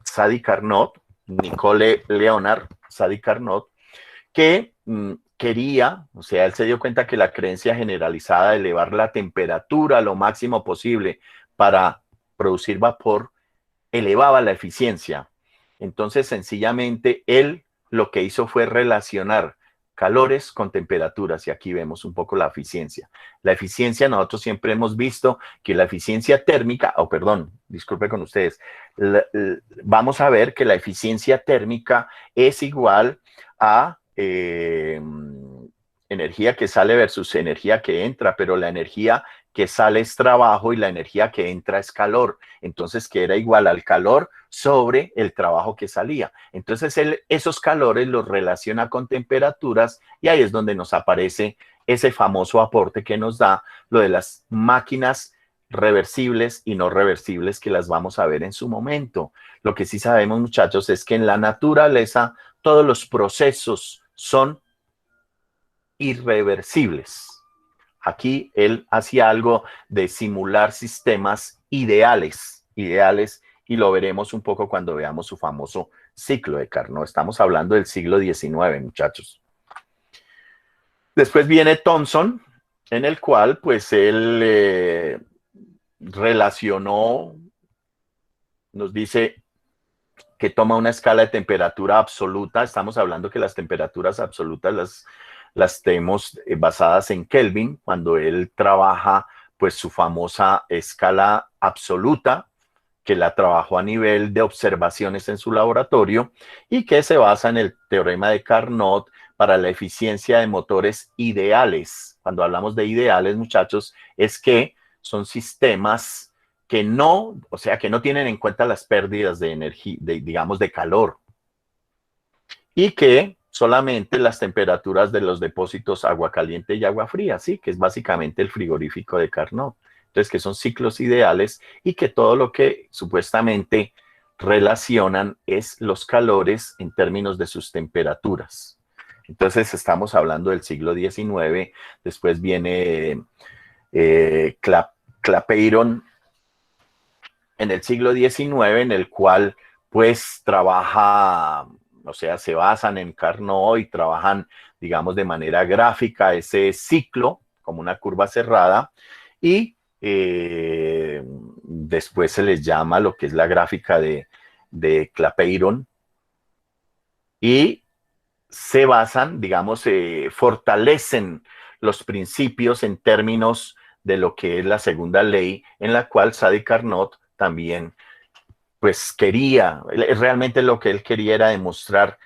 Sadi Carnot, Nicole Leonard Sadi Carnot, que quería, o sea, él se dio cuenta que la creencia generalizada de elevar la temperatura a lo máximo posible para producir vapor elevaba la eficiencia. Entonces, sencillamente, él lo que hizo fue relacionar calores con temperaturas, y aquí vemos un poco la eficiencia. La eficiencia, nosotros siempre hemos visto que la eficiencia térmica, disculpe con ustedes, vamos a ver que la eficiencia térmica es igual a energía que sale versus energía que entra, pero la energía que sale es trabajo y la energía que entra es calor. Entonces, que era igual al calor sobre el trabajo que salía. Entonces, esos calores los relaciona con temperaturas y ahí es donde nos aparece ese famoso aporte que nos da lo de las máquinas reversibles y no reversibles, que las vamos a ver en su momento. Lo que sí sabemos, muchachos, es que en la naturaleza todos los procesos son irreversibles. Aquí él hacía algo de simular sistemas ideales, y lo veremos un poco cuando veamos su famoso ciclo de Carnot. Estamos hablando del siglo XIX, muchachos. Después viene Thomson, en el cual pues él relacionó, nos dice que toma una escala de temperatura absoluta. Estamos hablando que las temperaturas absolutas las tenemos basadas en Kelvin, cuando él trabaja pues su famosa escala absoluta, que la trabajó a nivel de observaciones en su laboratorio y que se basa en el teorema de Carnot para la eficiencia de motores ideales. Cuando hablamos de ideales, muchachos, es que son sistemas que no tienen en cuenta las pérdidas de energía, digamos, de calor, y que solamente las temperaturas de los depósitos agua caliente y agua fría, sí, que es básicamente el frigorífico de Carnot. Entonces, que son ciclos ideales y que todo lo que supuestamente relacionan es los calores en términos de sus temperaturas. Entonces, estamos hablando del siglo XIX, después viene Clapeyron en el siglo XIX, en el cual pues trabaja, o sea, se basan en Carnot y trabajan, digamos, de manera gráfica ese ciclo como una curva cerrada y después se les llama lo que es la gráfica de Clapeyron y se basan, digamos, fortalecen los principios en términos de lo que es la segunda ley, en la cual Sadi-Carnot también, pues quería, realmente lo que él quería era demostrar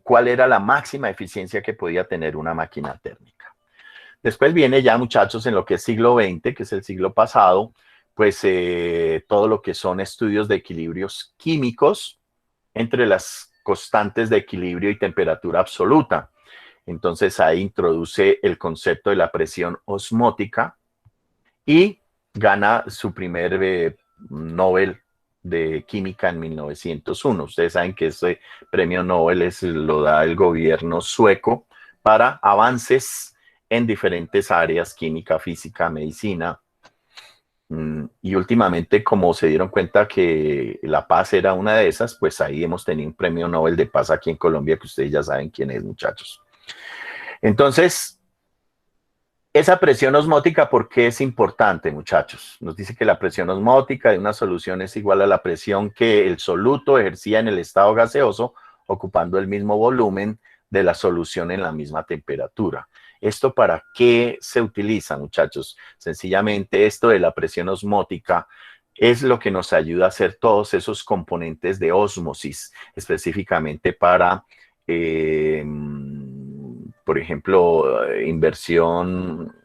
cuál era la máxima eficiencia que podía tener una máquina térmica. Después viene ya, muchachos, en lo que es siglo XX, que es el siglo pasado, pues todo lo que son estudios de equilibrios químicos entre las constantes de equilibrio y temperatura absoluta. Entonces ahí introduce el concepto de la presión osmótica y gana su primer Nobel de Química en 1901. Ustedes saben que ese premio Nobel lo da el gobierno sueco para avances en diferentes áreas, química, física, medicina. Y últimamente, como se dieron cuenta que la paz era una de esas, pues ahí hemos tenido un premio Nobel de paz aquí en Colombia, que ustedes ya saben quién es, muchachos. Entonces, esa presión osmótica, ¿por qué es importante, muchachos? Nos dice que la presión osmótica de una solución es igual a la presión que el soluto ejercía en el estado gaseoso, ocupando el mismo volumen de la solución en la misma temperatura. ¿Esto para qué se utiliza, muchachos? Sencillamente esto de la presión osmótica es lo que nos ayuda a hacer todos esos componentes de ósmosis, específicamente para, por ejemplo, inversión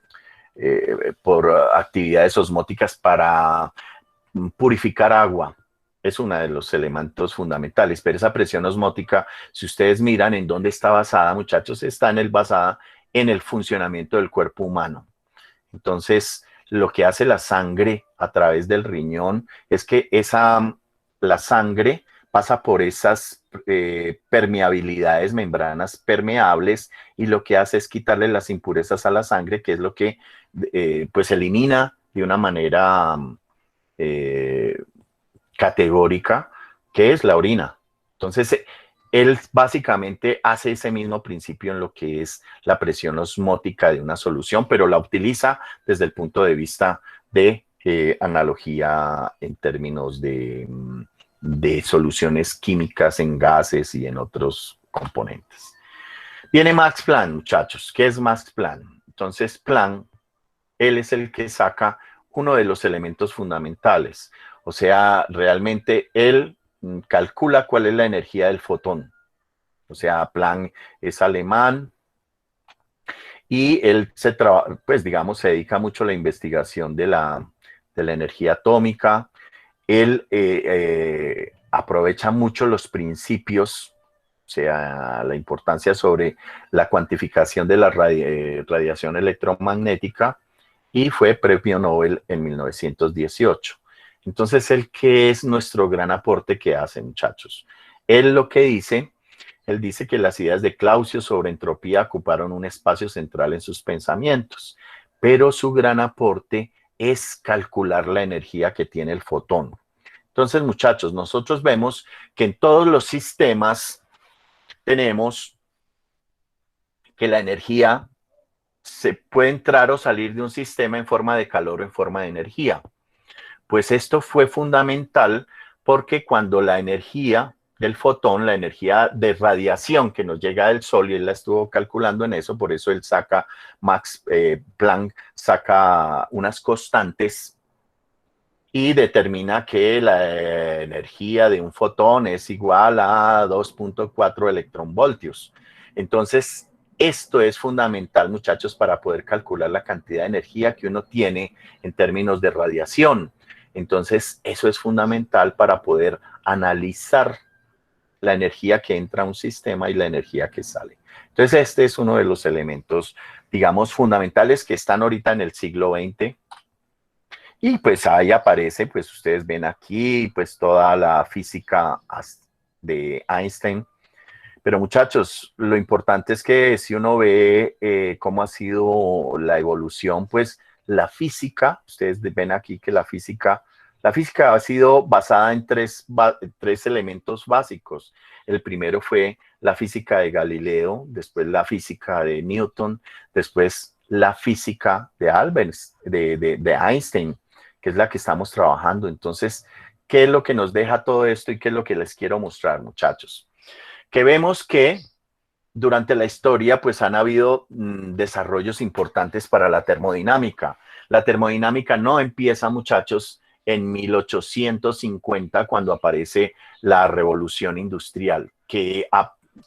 por actividades osmóticas para purificar agua. Es uno de los elementos fundamentales, pero esa presión osmótica, si ustedes miran en dónde está basada, muchachos, está basada en el funcionamiento del cuerpo humano. Entonces, lo que hace la sangre a través del riñón es que la sangre pasa por esas permeabilidades, membranas permeables, y lo que hace es quitarle las impurezas a la sangre, que es lo que pues elimina de una manera categórica, que es la orina. Entonces, él básicamente hace ese mismo principio en lo que es la presión osmótica de una solución, pero la utiliza desde el punto de vista de analogía en términos de soluciones químicas en gases y en otros componentes. Viene Max Planck, muchachos. ¿Qué es Max Planck? Entonces, Planck, él es el que saca uno de los elementos fundamentales. O sea, realmente él calcula cuál es la energía del fotón. O sea, Planck es alemán y él pues digamos, se dedica mucho a la investigación de la energía atómica. Él aprovecha mucho los principios, o sea, la importancia sobre la cuantificación de la radiación electromagnética, y fue premio Nobel en 1918. Entonces, ¿qué es nuestro gran aporte que hace, muchachos? Él lo que dice, él dice que las ideas de Clausius sobre entropía ocuparon un espacio central en sus pensamientos, pero su gran aporte es calcular la energía que tiene el fotón. Entonces, muchachos, nosotros vemos que en todos los sistemas tenemos que la energía se puede entrar o salir de un sistema en forma de calor o en forma de energía. Pues esto fue fundamental porque cuando la energía del fotón, la energía de radiación que nos llega del Sol, y él la estuvo calculando en eso, por eso él saca, Max Planck saca unas constantes y determina que la energía de un fotón es igual a 2.4 electronvoltios. Entonces, esto es fundamental, muchachos, para poder calcular la cantidad de energía que uno tiene en términos de radiación. Entonces, eso es fundamental para poder analizar la energía que entra a un sistema y la energía que sale. Entonces, este es uno de los elementos, digamos, fundamentales que están ahorita en el siglo XX. Y pues ahí aparece, pues ustedes ven aquí, pues toda la física de Einstein. Pero muchachos, lo importante es que si uno ve cómo ha sido la evolución, pues la física, ustedes ven aquí que la física ha sido basada en tres elementos básicos. El primero fue la física de Galileo, después la física de Newton, después la física de Albert, de Einstein, que es la que estamos trabajando. Entonces, ¿qué es lo que nos deja todo esto y qué es lo que les quiero mostrar, muchachos? Que vemos que durante la historia pues han habido desarrollos importantes para la termodinámica. La termodinámica no empieza, muchachos, en 1850 cuando aparece la revolución industrial, que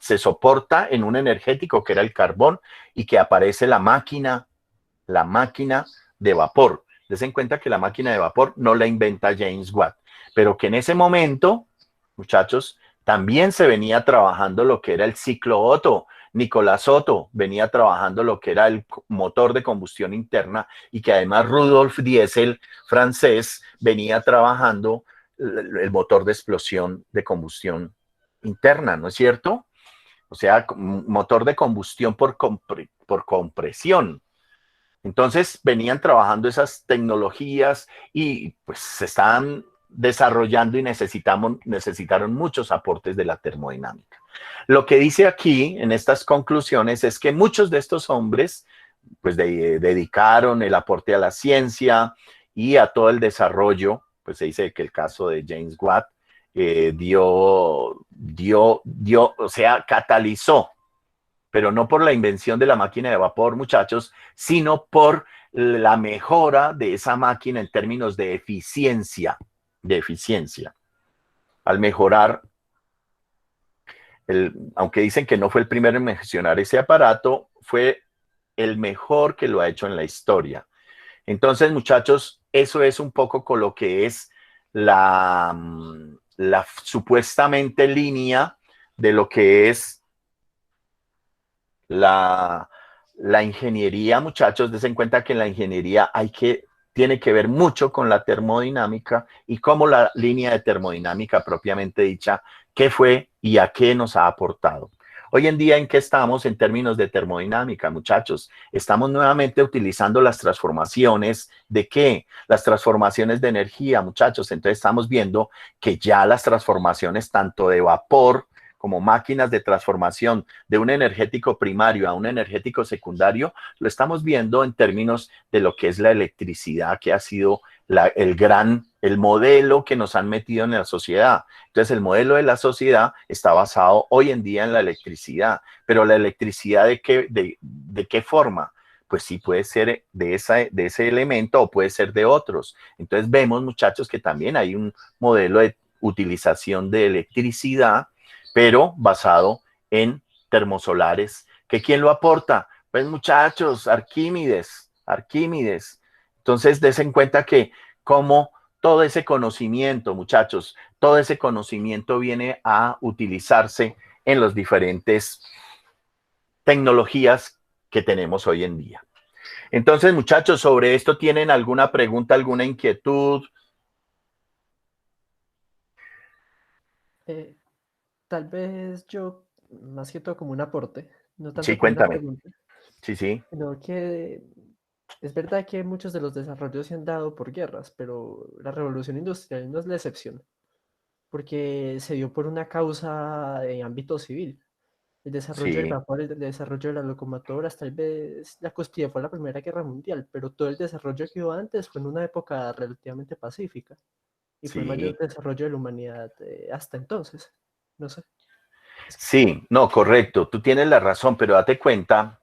se soporta en un energético que era el carbón y que aparece la máquina de vapor. Des en cuenta que la máquina de vapor no la inventa James Watt, pero que en ese momento, muchachos, también se venía trabajando lo que era el ciclo Otto. Nicolás Otto venía trabajando lo que era el motor de combustión interna y que además Rudolf Diesel, francés, venía trabajando el motor de explosión de combustión interna, ¿no es cierto? O sea, motor de combustión por compresión. Entonces venían trabajando esas tecnologías y pues se estaban desarrollando y necesitaron muchos aportes de la termodinámica. Lo que dice aquí en estas conclusiones es que muchos de estos hombres pues dedicaron el aporte a la ciencia y a todo el desarrollo, pues se dice que el caso de James Watt o sea, catalizó, pero no por la invención de la máquina de vapor, muchachos, sino por la mejora de esa máquina en términos de eficiencia. Al mejorar, aunque dicen que no fue el primero en mencionar ese aparato, fue el mejor que lo ha hecho en la historia. Entonces, muchachos, eso es un poco con lo que es la supuestamente línea de lo que es la ingeniería, muchachos. Des en cuenta que en la ingeniería tiene que ver mucho con la termodinámica y cómo la línea de termodinámica propiamente dicha, qué fue y a qué nos ha aportado. Hoy en día, ¿en qué estamos en términos de termodinámica, muchachos? Estamos nuevamente utilizando las transformaciones ¿de qué? Las transformaciones de energía, muchachos. Entonces estamos viendo que ya las transformaciones tanto de vapor como máquinas de transformación de un energético primario a un energético secundario, lo estamos viendo en términos de lo que es la electricidad, que ha sido el modelo que nos han metido en la sociedad. Entonces, el modelo de la sociedad está basado hoy en día en la electricidad, pero la electricidad ¿de qué forma? Pues sí, puede ser de ese elemento o puede ser de otros. Entonces, vemos, muchachos, que también hay un modelo de utilización de electricidad, pero basado en termosolares. ¿Que quién lo aporta? Pues muchachos, Arquímedes. Entonces, des en cuenta que como todo ese conocimiento, muchachos, todo ese conocimiento viene a utilizarse en las diferentes tecnologías que tenemos hoy en día. Entonces, muchachos, sobre esto, ¿tienen alguna pregunta, alguna inquietud? Tal vez yo, más que todo como un aporte, no tanto Sí, como una cuéntame. pregunta, Sí. sino que es verdad que muchos de los desarrollos se han dado por guerras, pero la revolución industrial no es la excepción, porque se dio por una causa de ámbito civil. El desarrollo del Sí, vapor, el desarrollo de las locomotoras, tal vez la costilla fue la Primera Guerra Mundial, pero todo el desarrollo que hubo antes fue en una época relativamente pacífica y fue el mayor sí. desarrollo de la humanidad hasta entonces. No sé. Sí, no, correcto, tú tienes la razón, pero date cuenta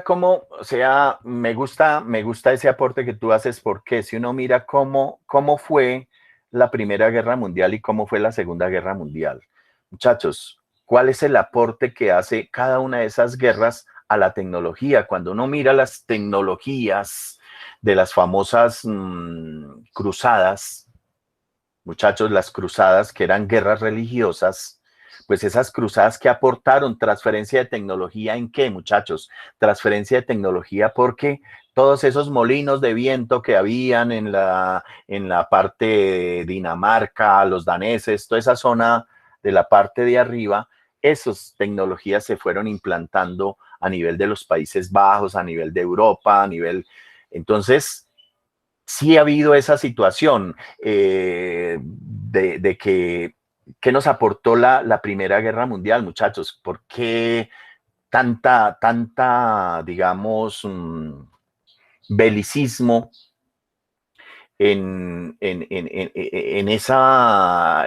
cómo, o sea, me gusta ese aporte que tú haces, porque si uno mira cómo fue la Primera Guerra Mundial y cómo fue la Segunda Guerra Mundial, muchachos, ¿cuál es el aporte que hace cada una de esas guerras a la tecnología? Cuando uno mira las tecnologías de las famosas cruzadas, muchachos, las cruzadas que eran guerras religiosas, pues esas cruzadas que aportaron, transferencia de tecnología ¿en qué, muchachos? Transferencia de tecnología porque todos esos molinos de viento que habían en la parte de Dinamarca, los daneses, toda esa zona de la parte de arriba, esas tecnologías se fueron implantando a nivel de los Países Bajos, a nivel de Europa, a nivel... Entonces, sí ha habido esa situación de que nos aportó la Primera Guerra Mundial, muchachos. ¿Por qué tanta, digamos, belicismo en esa,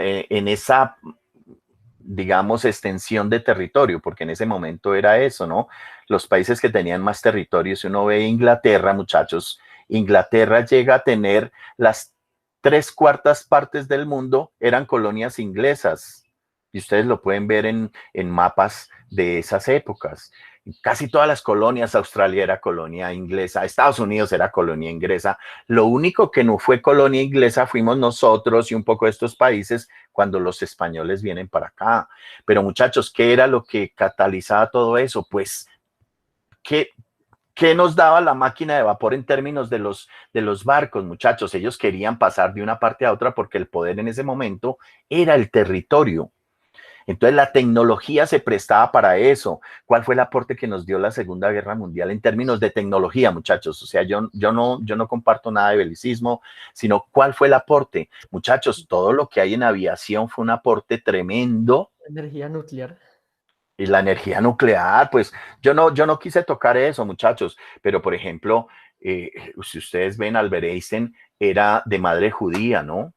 digamos, extensión de territorio? Porque en ese momento era eso, ¿no? Los países que tenían más territorio, si uno ve Inglaterra, muchachos, Inglaterra llega a tener las 3/4 partes del mundo, eran colonias inglesas. Y ustedes lo pueden ver en mapas de esas épocas. Casi todas las colonias, Australia era colonia inglesa, Estados Unidos era colonia inglesa. Lo único que no fue colonia inglesa fuimos nosotros y un poco de estos países cuando los españoles vienen para acá. Pero muchachos, ¿qué era lo que catalizaba todo eso? Pues, ¿qué nos daba la máquina de vapor en términos de los barcos, muchachos? Ellos querían pasar de una parte a otra porque el poder en ese momento era el territorio. Entonces la tecnología se prestaba para eso. ¿Cuál fue el aporte que nos dio la Segunda Guerra Mundial en términos de tecnología, muchachos? O sea, yo no comparto nada de belicismo, sino ¿cuál fue el aporte? Muchachos, todo lo que hay en aviación fue un aporte tremendo. Energía nuclear. Y la energía nuclear, pues yo no quise tocar eso, muchachos, pero por ejemplo, si ustedes ven, Albert Einstein era de madre judía, ¿no?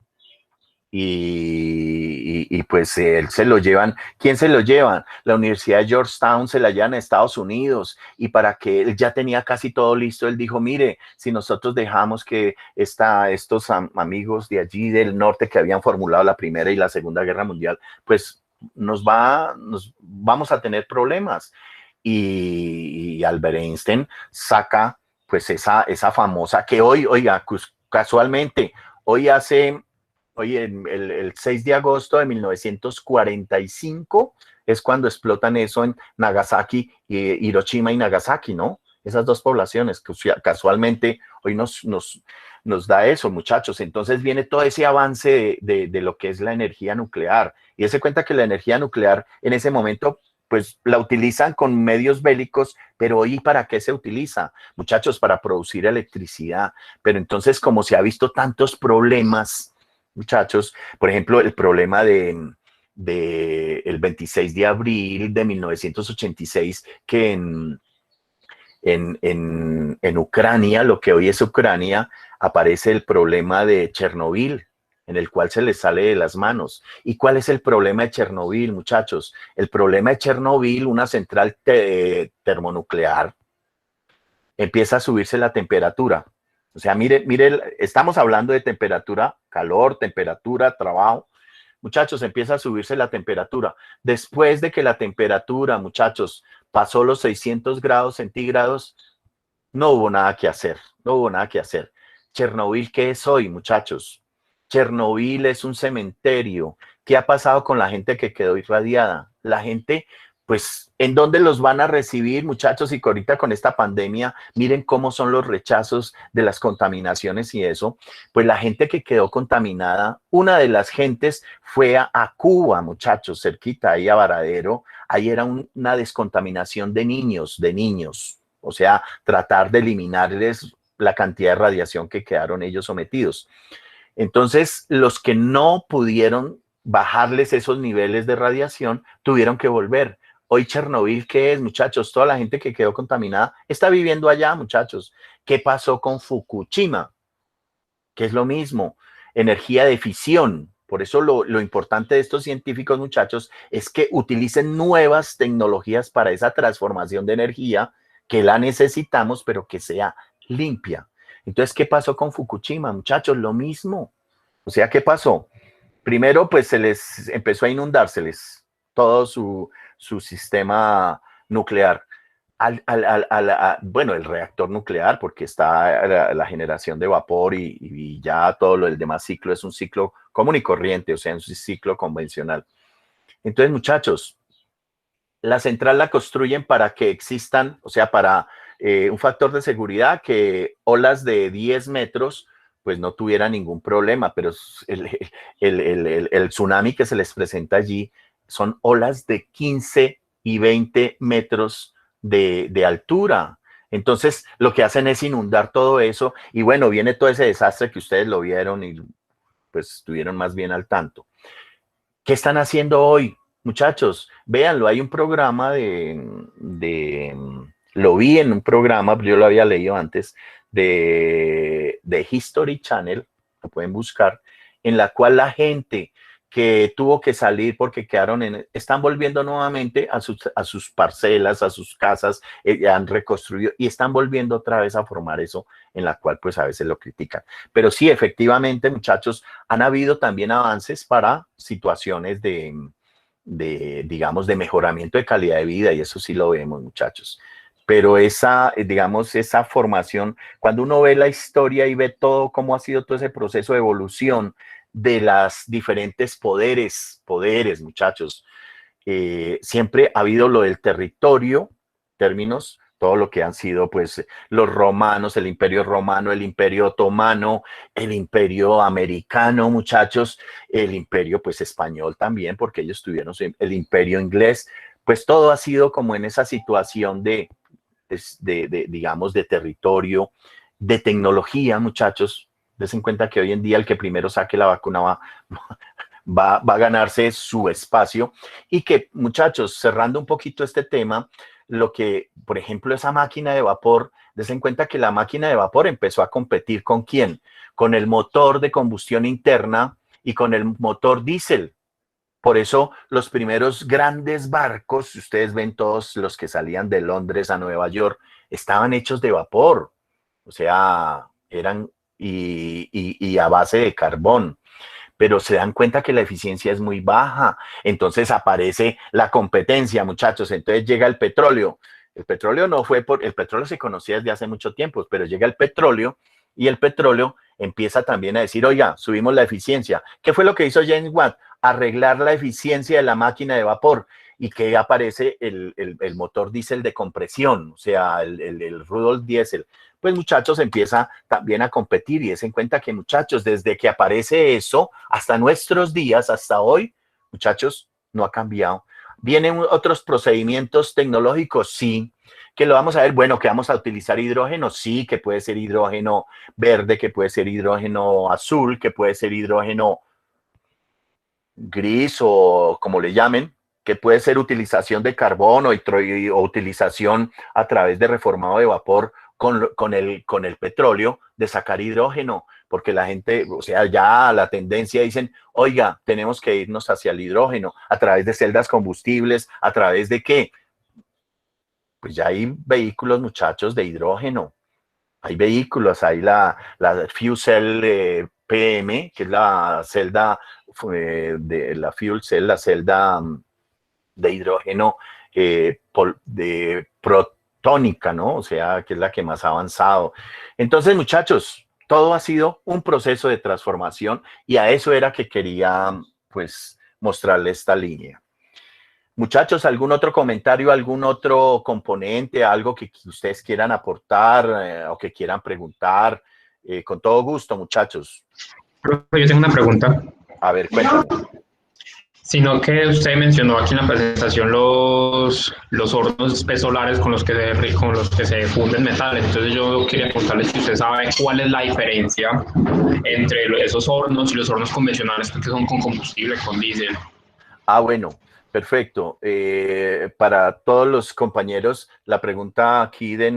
Y pues él se lo llevan. ¿Quién se lo llevan? La Universidad de Georgetown se la llevan a Estados Unidos, y para que él ya tenía casi todo listo, él dijo, mire, si nosotros dejamos que estos amigos de allí del norte que habían formulado la Primera y la Segunda Guerra Mundial, pues nos vamos a tener problemas. Y Albert Einstein saca pues esa famosa, que hoy, oiga, casualmente, hoy el 6 de agosto de 1945 es cuando explotan eso en Nagasaki, Hiroshima y Nagasaki, ¿no? Esas dos poblaciones, casualmente hoy nos da eso, muchachos. Entonces viene todo ese avance de lo que es la energía nuclear. Y dése cuenta que la energía nuclear en ese momento, pues la utilizan con medios bélicos, pero hoy ¿para qué se utiliza? Muchachos, para producir electricidad. Pero entonces, como se ha visto tantos problemas, muchachos, por ejemplo, el problema el 26 de abril de 1986, que en Ucrania, lo que hoy es Ucrania, aparece el problema de Chernobyl, en el cual se les sale de las manos. ¿Y cuál es el problema de Chernobyl, muchachos? El problema de Chernobyl, una central termonuclear, empieza a subirse la temperatura. O sea, mire, estamos hablando de temperatura, calor, temperatura, trabajo. Muchachos, empieza a subirse la temperatura. Después de que la temperatura, muchachos, pasó los 600 grados centígrados, no hubo nada que hacer, no hubo nada que hacer. Chernobyl, ¿qué es hoy, muchachos? Chernobyl es un cementerio. ¿Qué ha pasado con la gente que quedó irradiada? La gente, pues, ¿en dónde los van a recibir, muchachos? Y que ahorita con esta pandemia, miren cómo son los rechazos de las contaminaciones y eso. Pues la gente que quedó contaminada, una de las gentes fue a Cuba, muchachos, cerquita, ahí a Varadero. Ahí era una descontaminación de niños. O sea, tratar de eliminarles la cantidad de radiación que quedaron ellos sometidos. Entonces, los que no pudieron bajarles esos niveles de radiación tuvieron que volver. Hoy Chernobyl, ¿qué es, muchachos? Toda la gente que quedó contaminada está viviendo allá, muchachos. ¿Qué pasó con Fukushima? Que es lo mismo, energía de fisión. Por eso lo importante de estos científicos, muchachos, es que utilicen nuevas tecnologías para esa transformación de energía, que la necesitamos, pero que sea limpia. Entonces, ¿qué pasó con Fukushima, muchachos? Lo mismo. O sea, ¿qué pasó? Primero, pues se les empezó a inundárseles todo su sistema nuclear. Bueno, el reactor nuclear, porque está la generación de vapor y ya todo lo del demás ciclo es un ciclo común y corriente, o sea, es un ciclo convencional. Entonces, muchachos, la central la construyen para que existan, o sea, para un factor de seguridad, que olas de 10 metros pues no tuvieran ningún problema, pero el tsunami que se les presenta allí son olas de 15 y 20 metros de altura. Entonces, lo que hacen es inundar todo eso y bueno, viene todo ese desastre que ustedes lo vieron y pues estuvieron más bien al tanto. ¿Qué están haciendo hoy? Muchachos, véanlo, hay un programa lo vi en un programa, yo lo había leído antes, de History Channel, lo pueden buscar, en la cual la gente que tuvo que salir porque están volviendo nuevamente a sus parcelas, a sus casas, han reconstruido y están volviendo otra vez a formar eso, en la cual pues a veces lo critican. Pero sí, efectivamente, muchachos, han habido también avances para situaciones digamos, de mejoramiento de calidad de vida y eso sí lo vemos, muchachos. Pero digamos, esa formación, cuando uno ve la historia y ve todo cómo ha sido todo ese proceso de evolución de las diferentes poderes, muchachos, siempre ha habido lo del territorio, términos, todo lo que han sido pues los romanos, el imperio romano, el imperio otomano, el imperio americano, muchachos, el imperio pues español también, porque ellos tuvieron el imperio inglés, pues todo ha sido como en esa situación digamos, de territorio, de tecnología, muchachos. Des en cuenta que hoy en día el que primero saque la vacuna va a ganarse su espacio y que, muchachos, cerrando un poquito este tema, lo que, por ejemplo, esa máquina de vapor, des en cuenta que la máquina de vapor empezó a competir ¿con quién? Con el motor de combustión interna y con el motor diésel. Por eso los primeros grandes barcos, ustedes ven todos los que salían de Londres a Nueva York, estaban hechos de vapor, o sea, eran y a base de carbón, pero se dan cuenta que la eficiencia es muy baja, entonces aparece la competencia, muchachos, entonces llega el petróleo. El petróleo el petróleo se conocía desde hace mucho tiempo, pero llega el petróleo y el petróleo empieza también a decir, oiga, subimos la eficiencia. ¿Qué fue lo que hizo James Watt? Arreglar la eficiencia de la máquina de vapor y que aparece el motor diésel de compresión, o sea, el Rudolf Diesel. Pues muchachos, empieza también a competir y es en cuenta que muchachos, desde que aparece eso hasta nuestros días, hasta hoy, muchachos, no ha cambiado. ¿Vienen otros procedimientos tecnológicos? Sí. ¿Que lo vamos a ver? Bueno, que vamos a utilizar hidrógeno, sí, que puede ser hidrógeno verde, que puede ser hidrógeno azul, que puede ser hidrógeno gris o como le llamen, que puede ser utilización de carbón o utilización a través de reformado de vapor con el petróleo, de sacar hidrógeno, porque la gente, o sea, ya la tendencia dicen, oiga, tenemos que irnos hacia el hidrógeno, a través de celdas combustibles, a través de ¿qué? Pues ya hay vehículos, muchachos, de hidrógeno. Hay vehículos, hay la Fuel Cell PM, que es la celda de la Fuel Cell, la celda de hidrógeno de protónica, ¿no? O sea, que es la que más ha avanzado. Entonces, muchachos, todo ha sido un proceso de transformación y a eso era que quería, pues, mostrarle esta línea. Muchachos, ¿algún otro comentario, algún otro componente, algo que ustedes quieran aportar o que quieran preguntar? Con todo gusto, muchachos. Profe, yo tengo una pregunta. A ver, cuéntame. Sino que usted mencionó aquí en la presentación los hornos solares con los que se funden metales. Entonces yo quería preguntarle si usted sabe cuál es la diferencia entre esos hornos y los hornos convencionales que son con combustible, con diésel. Ah, bueno. Perfecto. Para todos los compañeros, la pregunta aquí de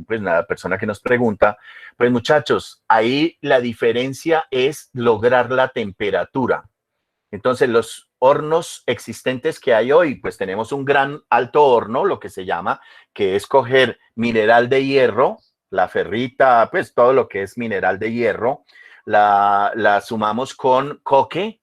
pues la persona que nos pregunta, pues muchachos, ahí la diferencia es lograr la temperatura. Entonces, los hornos existentes que hay hoy, pues tenemos un gran alto horno, lo que se llama, que es coger mineral de hierro, la ferrita, pues todo lo que es mineral de hierro, la sumamos con coque,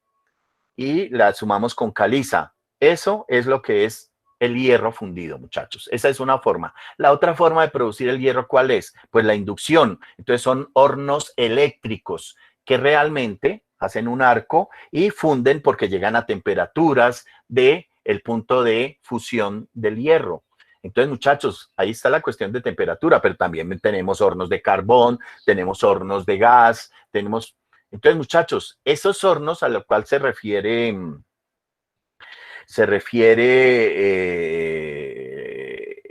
y la sumamos con caliza. Eso es lo que es el hierro fundido, muchachos. Esa es una forma. La otra forma de producir el hierro, ¿cuál es? Pues la inducción. Entonces son hornos eléctricos que realmente hacen un arco y funden porque llegan a temperaturas del punto de fusión del hierro. Entonces, muchachos, ahí está la cuestión de temperatura, pero también tenemos hornos de carbón, tenemos hornos de gas, tenemos... Entonces, muchachos, esos hornos a los cuales se refiere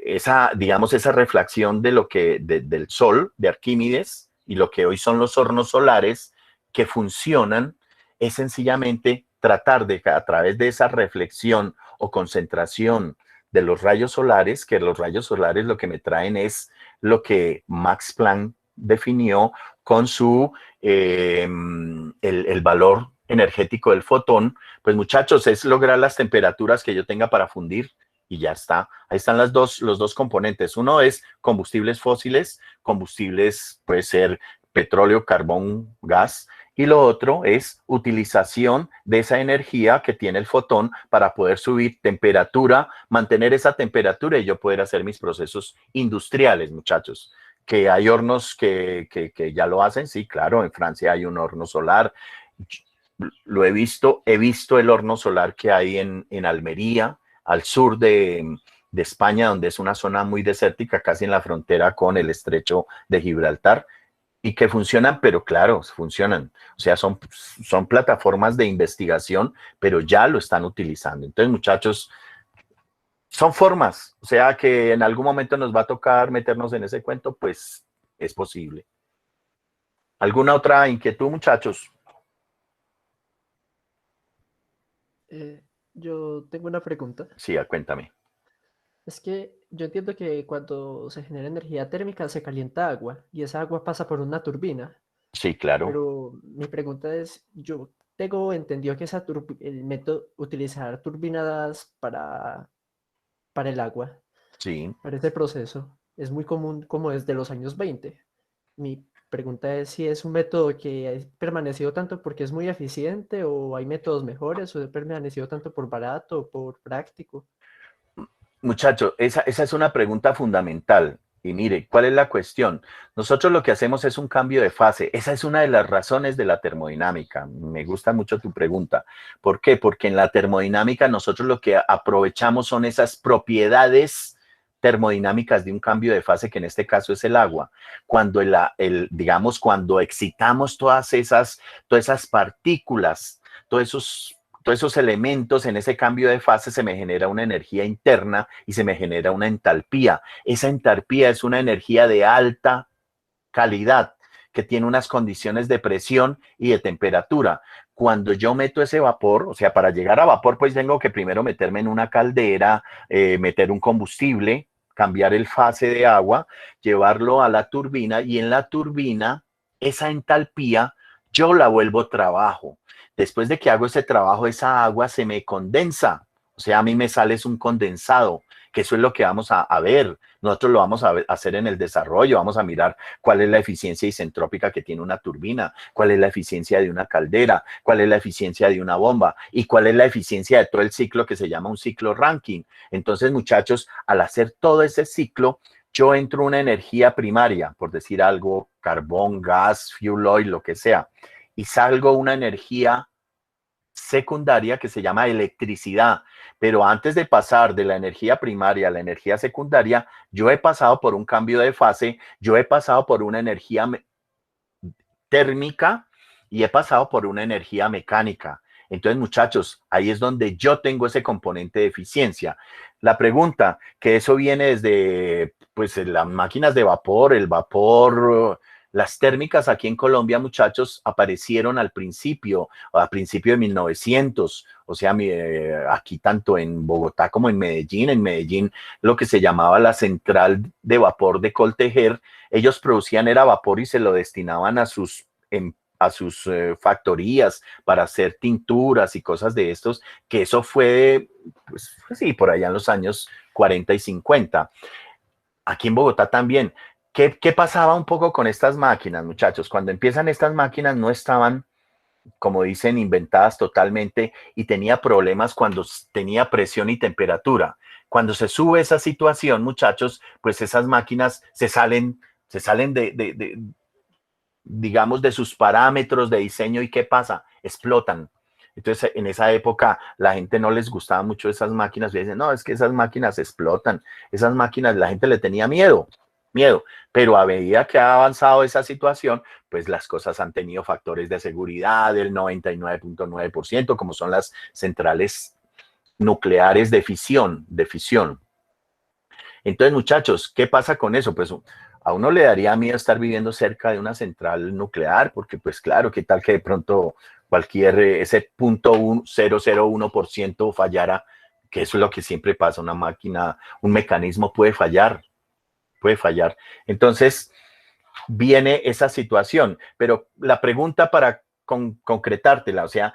esa, digamos, esa reflexión de lo que, del sol, de Arquímedes, y lo que hoy son los hornos solares que funcionan, es sencillamente tratar de, a través de esa reflexión o concentración de los rayos solares, que los rayos solares lo que me traen es lo que Max Planck definió con su, el valor energético del fotón, pues muchachos, es lograr las temperaturas que yo tenga para fundir y ya está. Ahí están los dos componentes. Uno es combustibles fósiles, combustibles puede ser petróleo, carbón, gas, y lo otro es utilización de esa energía que tiene el fotón para poder subir temperatura, mantener esa temperatura y yo poder hacer mis procesos industriales, muchachos. Que hay hornos que ya lo hacen, sí, claro, en Francia hay un horno solar. Lo he visto el horno solar que hay en Almería, al sur de España, donde es una zona muy desértica, casi en la frontera con el estrecho de Gibraltar, y que funcionan, pero claro, funcionan. O sea, son plataformas de investigación, pero ya lo están utilizando. Entonces, muchachos, son formas. O sea, que en algún momento nos va a tocar meternos en ese cuento, pues es posible. ¿Alguna otra inquietud, muchachos? Yo tengo una pregunta. Sí, cuéntame. Es que yo entiendo que cuando se genera energía térmica se calienta agua y esa agua pasa por una turbina. Sí, claro. Pero mi pregunta es, yo tengo entendido que el método utilizar turbinas para el agua, Sí. para ese proceso, es muy común como desde los años 20. Mi pregunta es si es un método que ha permanecido tanto porque es muy eficiente o hay métodos mejores o ha permanecido tanto por barato o por práctico. Muchacho, esa es una pregunta fundamental. Y mire, ¿cuál es la cuestión? Nosotros lo que hacemos es un cambio de fase. Esa es una de las razones de la termodinámica. Me gusta mucho tu pregunta. ¿Por qué? Porque en la termodinámica nosotros lo que aprovechamos son esas propiedades termodinámicas de un cambio de fase, que en este caso es el agua. Cuando digamos, cuando excitamos todas esas partículas, todos esos elementos en ese cambio de fase, se me genera una energía interna y se me genera una entalpía. Esa entalpía es una energía de alta calidad que tiene unas condiciones de presión y de temperatura. Cuando yo meto ese vapor, o sea, para llegar a vapor, pues tengo que primero meterme en una caldera, meter un combustible, cambiar el fase de agua, llevarlo a la turbina y en la turbina esa entalpía yo la vuelvo trabajo. Después de que hago ese trabajo, esa agua se me condensa. O sea, a mí me sale un condensado, que eso es lo que vamos a ver. Nosotros lo vamos a hacer en el desarrollo. Vamos a mirar cuál es la eficiencia isentrópica que tiene una turbina, cuál es la eficiencia de una caldera, cuál es la eficiencia de una bomba y cuál es la eficiencia de todo el ciclo que se llama un ciclo Rankine. Entonces, muchachos, al hacer todo ese ciclo, yo entro una energía primaria, por decir algo, carbón, gas, fuel oil, lo que sea, y salgo una energía secundaria que se llama electricidad. Pero antes de pasar de la energía primaria a la energía secundaria, yo he pasado por un cambio de fase, yo he pasado por una energía térmica y he pasado por una energía mecánica. Entonces, muchachos, ahí es donde yo tengo ese componente de eficiencia. La pregunta, que eso viene desde pues las máquinas de vapor, el vapor. Las térmicas aquí en Colombia, muchachos, aparecieron a principio de 1900. O sea, aquí tanto en Bogotá como en Medellín, lo que se llamaba la central de vapor de Coltejer, ellos producían era vapor y se lo destinaban a sus factorías para hacer tinturas y cosas de estos, que eso fue, pues sí, por allá en los años 40 y 50. Aquí en Bogotá también. ¿Qué pasaba un poco con estas máquinas, muchachos? Cuando empiezan estas máquinas no estaban, como dicen, inventadas totalmente y tenía problemas cuando tenía presión y temperatura. Cuando se sube esa situación, muchachos, pues esas máquinas se salen digamos, de sus parámetros de diseño, ¿y qué pasa? Explotan. Entonces, en esa época, la gente no les gustaba mucho esas máquinas. Y dicen, no, es que esas máquinas explotan. Esas máquinas, la gente le tenía miedo. Pero a medida que ha avanzado esa situación, pues las cosas han tenido factores de seguridad del 99.9%, como son las centrales nucleares de fisión. Entonces, muchachos, ¿qué pasa con eso? Pues a uno le daría miedo estar viviendo cerca de una central nuclear, porque pues claro, ¿qué tal que de pronto ese 0.001% fallara? Que eso es lo que siempre pasa, una máquina, un mecanismo puede fallar. Entonces, viene esa situación, pero la pregunta para concretártela, o sea,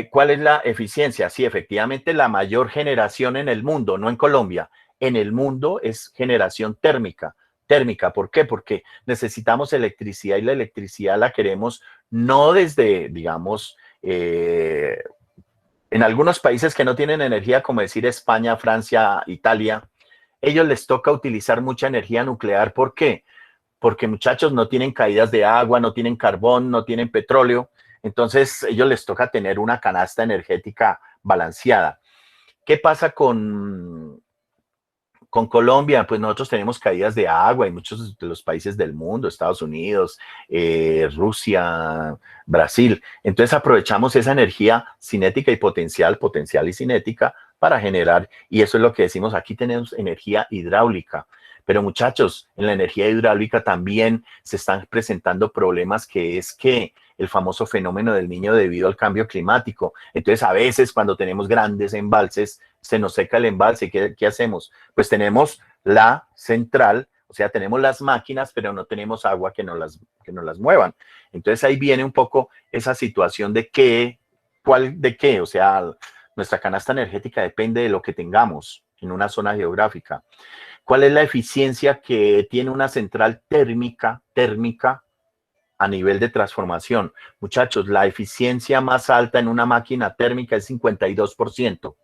¿cuál es la eficiencia? Sí, efectivamente, la mayor generación en el mundo, no en Colombia, en el mundo es generación térmica. ¿Por qué? Porque necesitamos electricidad y la electricidad la queremos no desde, digamos, en algunos países que no tienen energía, como decir España, Francia, Italia, ellos les toca utilizar mucha energía nuclear. ¿Por qué? Porque, muchachos, no tienen caídas de agua, no tienen carbón, no tienen petróleo. Entonces, ellos les toca tener una canasta energética balanceada. ¿Qué pasa con Colombia? Pues nosotros tenemos caídas de agua en muchos de los países del mundo, Estados Unidos, Rusia, Brasil. Entonces aprovechamos esa energía cinética y potencial y cinética para generar, y eso es lo que decimos, aquí tenemos energía hidráulica. Pero muchachos, en la energía hidráulica también se están presentando problemas, que es que el famoso fenómeno del Niño debido al cambio climático. Entonces, a veces cuando tenemos grandes embalses, se nos seca el embalse. ¿Qué hacemos? Pues tenemos la central, o sea, tenemos las máquinas, pero no tenemos agua que nos las muevan. Entonces, ahí viene un poco esa situación de qué, o sea, nuestra canasta energética depende de lo que tengamos en una zona geográfica. ¿Cuál es la eficiencia que tiene una central térmica a nivel de transformación? Muchachos, la eficiencia más alta en una máquina térmica es 52%.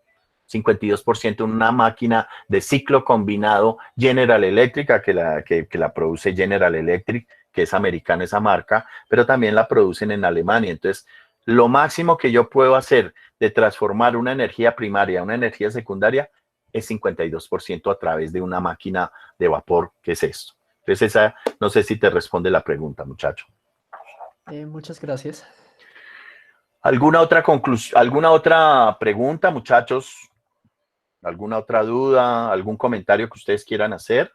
52% en una máquina de ciclo combinado General Electric, que la produce General Electric, que es americana esa marca, pero también la producen en Alemania. Entonces, lo máximo que yo puedo hacer de transformar una energía primaria a una energía secundaria es 52% a través de una máquina de vapor. ¿Qué es esto? Entonces, esa, no sé si te responde la pregunta, muchacho. Muchas gracias. ¿Alguna otra conclusión, alguna otra pregunta, muchachos? ¿Alguna otra duda? ¿Algún comentario que ustedes quieran hacer?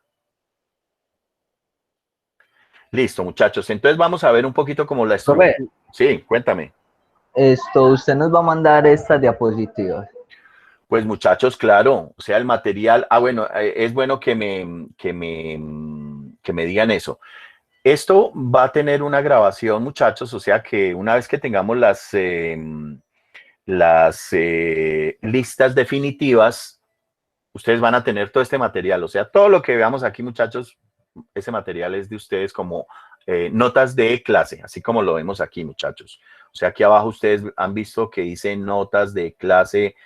Listo, muchachos. Entonces vamos a ver un poquito como la estructura. Sí, cuéntame. Usted nos va a mandar estas diapositivas. Pues muchachos, claro, o sea, el material, bueno, es bueno que me digan eso. Esto va a tener una grabación, muchachos, o sea que una vez que tengamos las listas definitivas, ustedes van a tener todo este material, o sea, todo lo que veamos aquí, muchachos, ese material es de ustedes como notas de clase, así como lo vemos aquí, muchachos. O sea, aquí abajo ustedes han visto que dice notas de clase.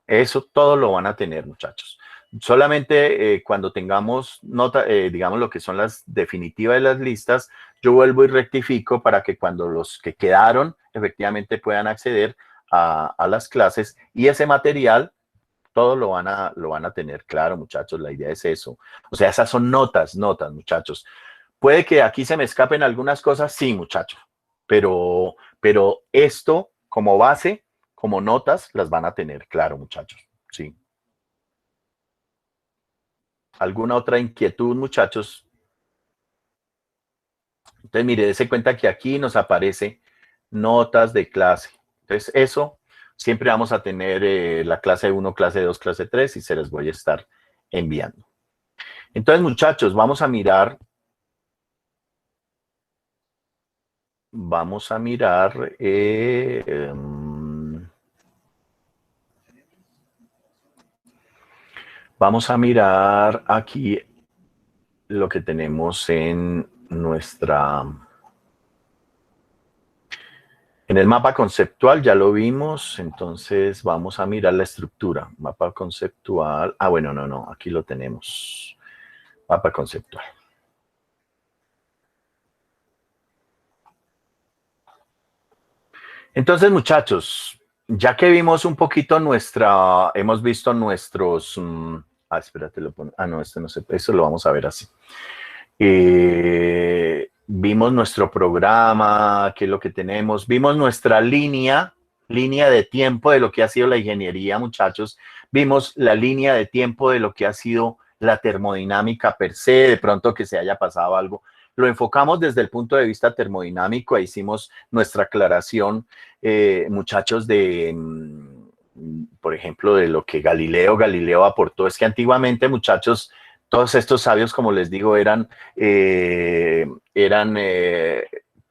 Eso todo lo van a tener, muchachos. Solamente cuando tengamos digamos lo que son las definitivas de las listas, yo vuelvo y rectifico para que cuando los que quedaron efectivamente puedan acceder a las clases, y ese material todo lo van a tener claro, muchachos. La idea es eso. O sea, esas son notas, muchachos. Puede que aquí se me escapen algunas cosas, sí, muchachos, pero esto como base, como notas, las van a tener claro, muchachos. Sí. ¿Alguna otra inquietud, muchachos? Entonces, mire, dése cuenta que aquí nos aparece notas de clase. Entonces, eso siempre vamos a tener la clase 1, clase 2, clase 3, y se les voy a estar enviando. Entonces, muchachos, vamos a mirar. Vamos a mirar. Vamos a mirar aquí lo que tenemos en el mapa conceptual, ya lo vimos. Entonces vamos a mirar la estructura. Mapa conceptual. Bueno, no, aquí lo tenemos. Mapa conceptual. Entonces, muchachos, ya que vimos un poquito hemos visto nuestros, espérate, no, este no sé, eso lo vamos a ver así. Vimos nuestro programa, qué es lo que tenemos, vimos nuestra línea de tiempo de lo que ha sido la ingeniería, muchachos, vimos la línea de tiempo de lo que ha sido la termodinámica per se, de pronto que se haya pasado algo. Lo enfocamos desde el punto de vista termodinámico e hicimos nuestra aclaración, muchachos, por ejemplo, de lo que Galileo aportó. Es que antiguamente, muchachos, todos estos sabios, como les digo, eran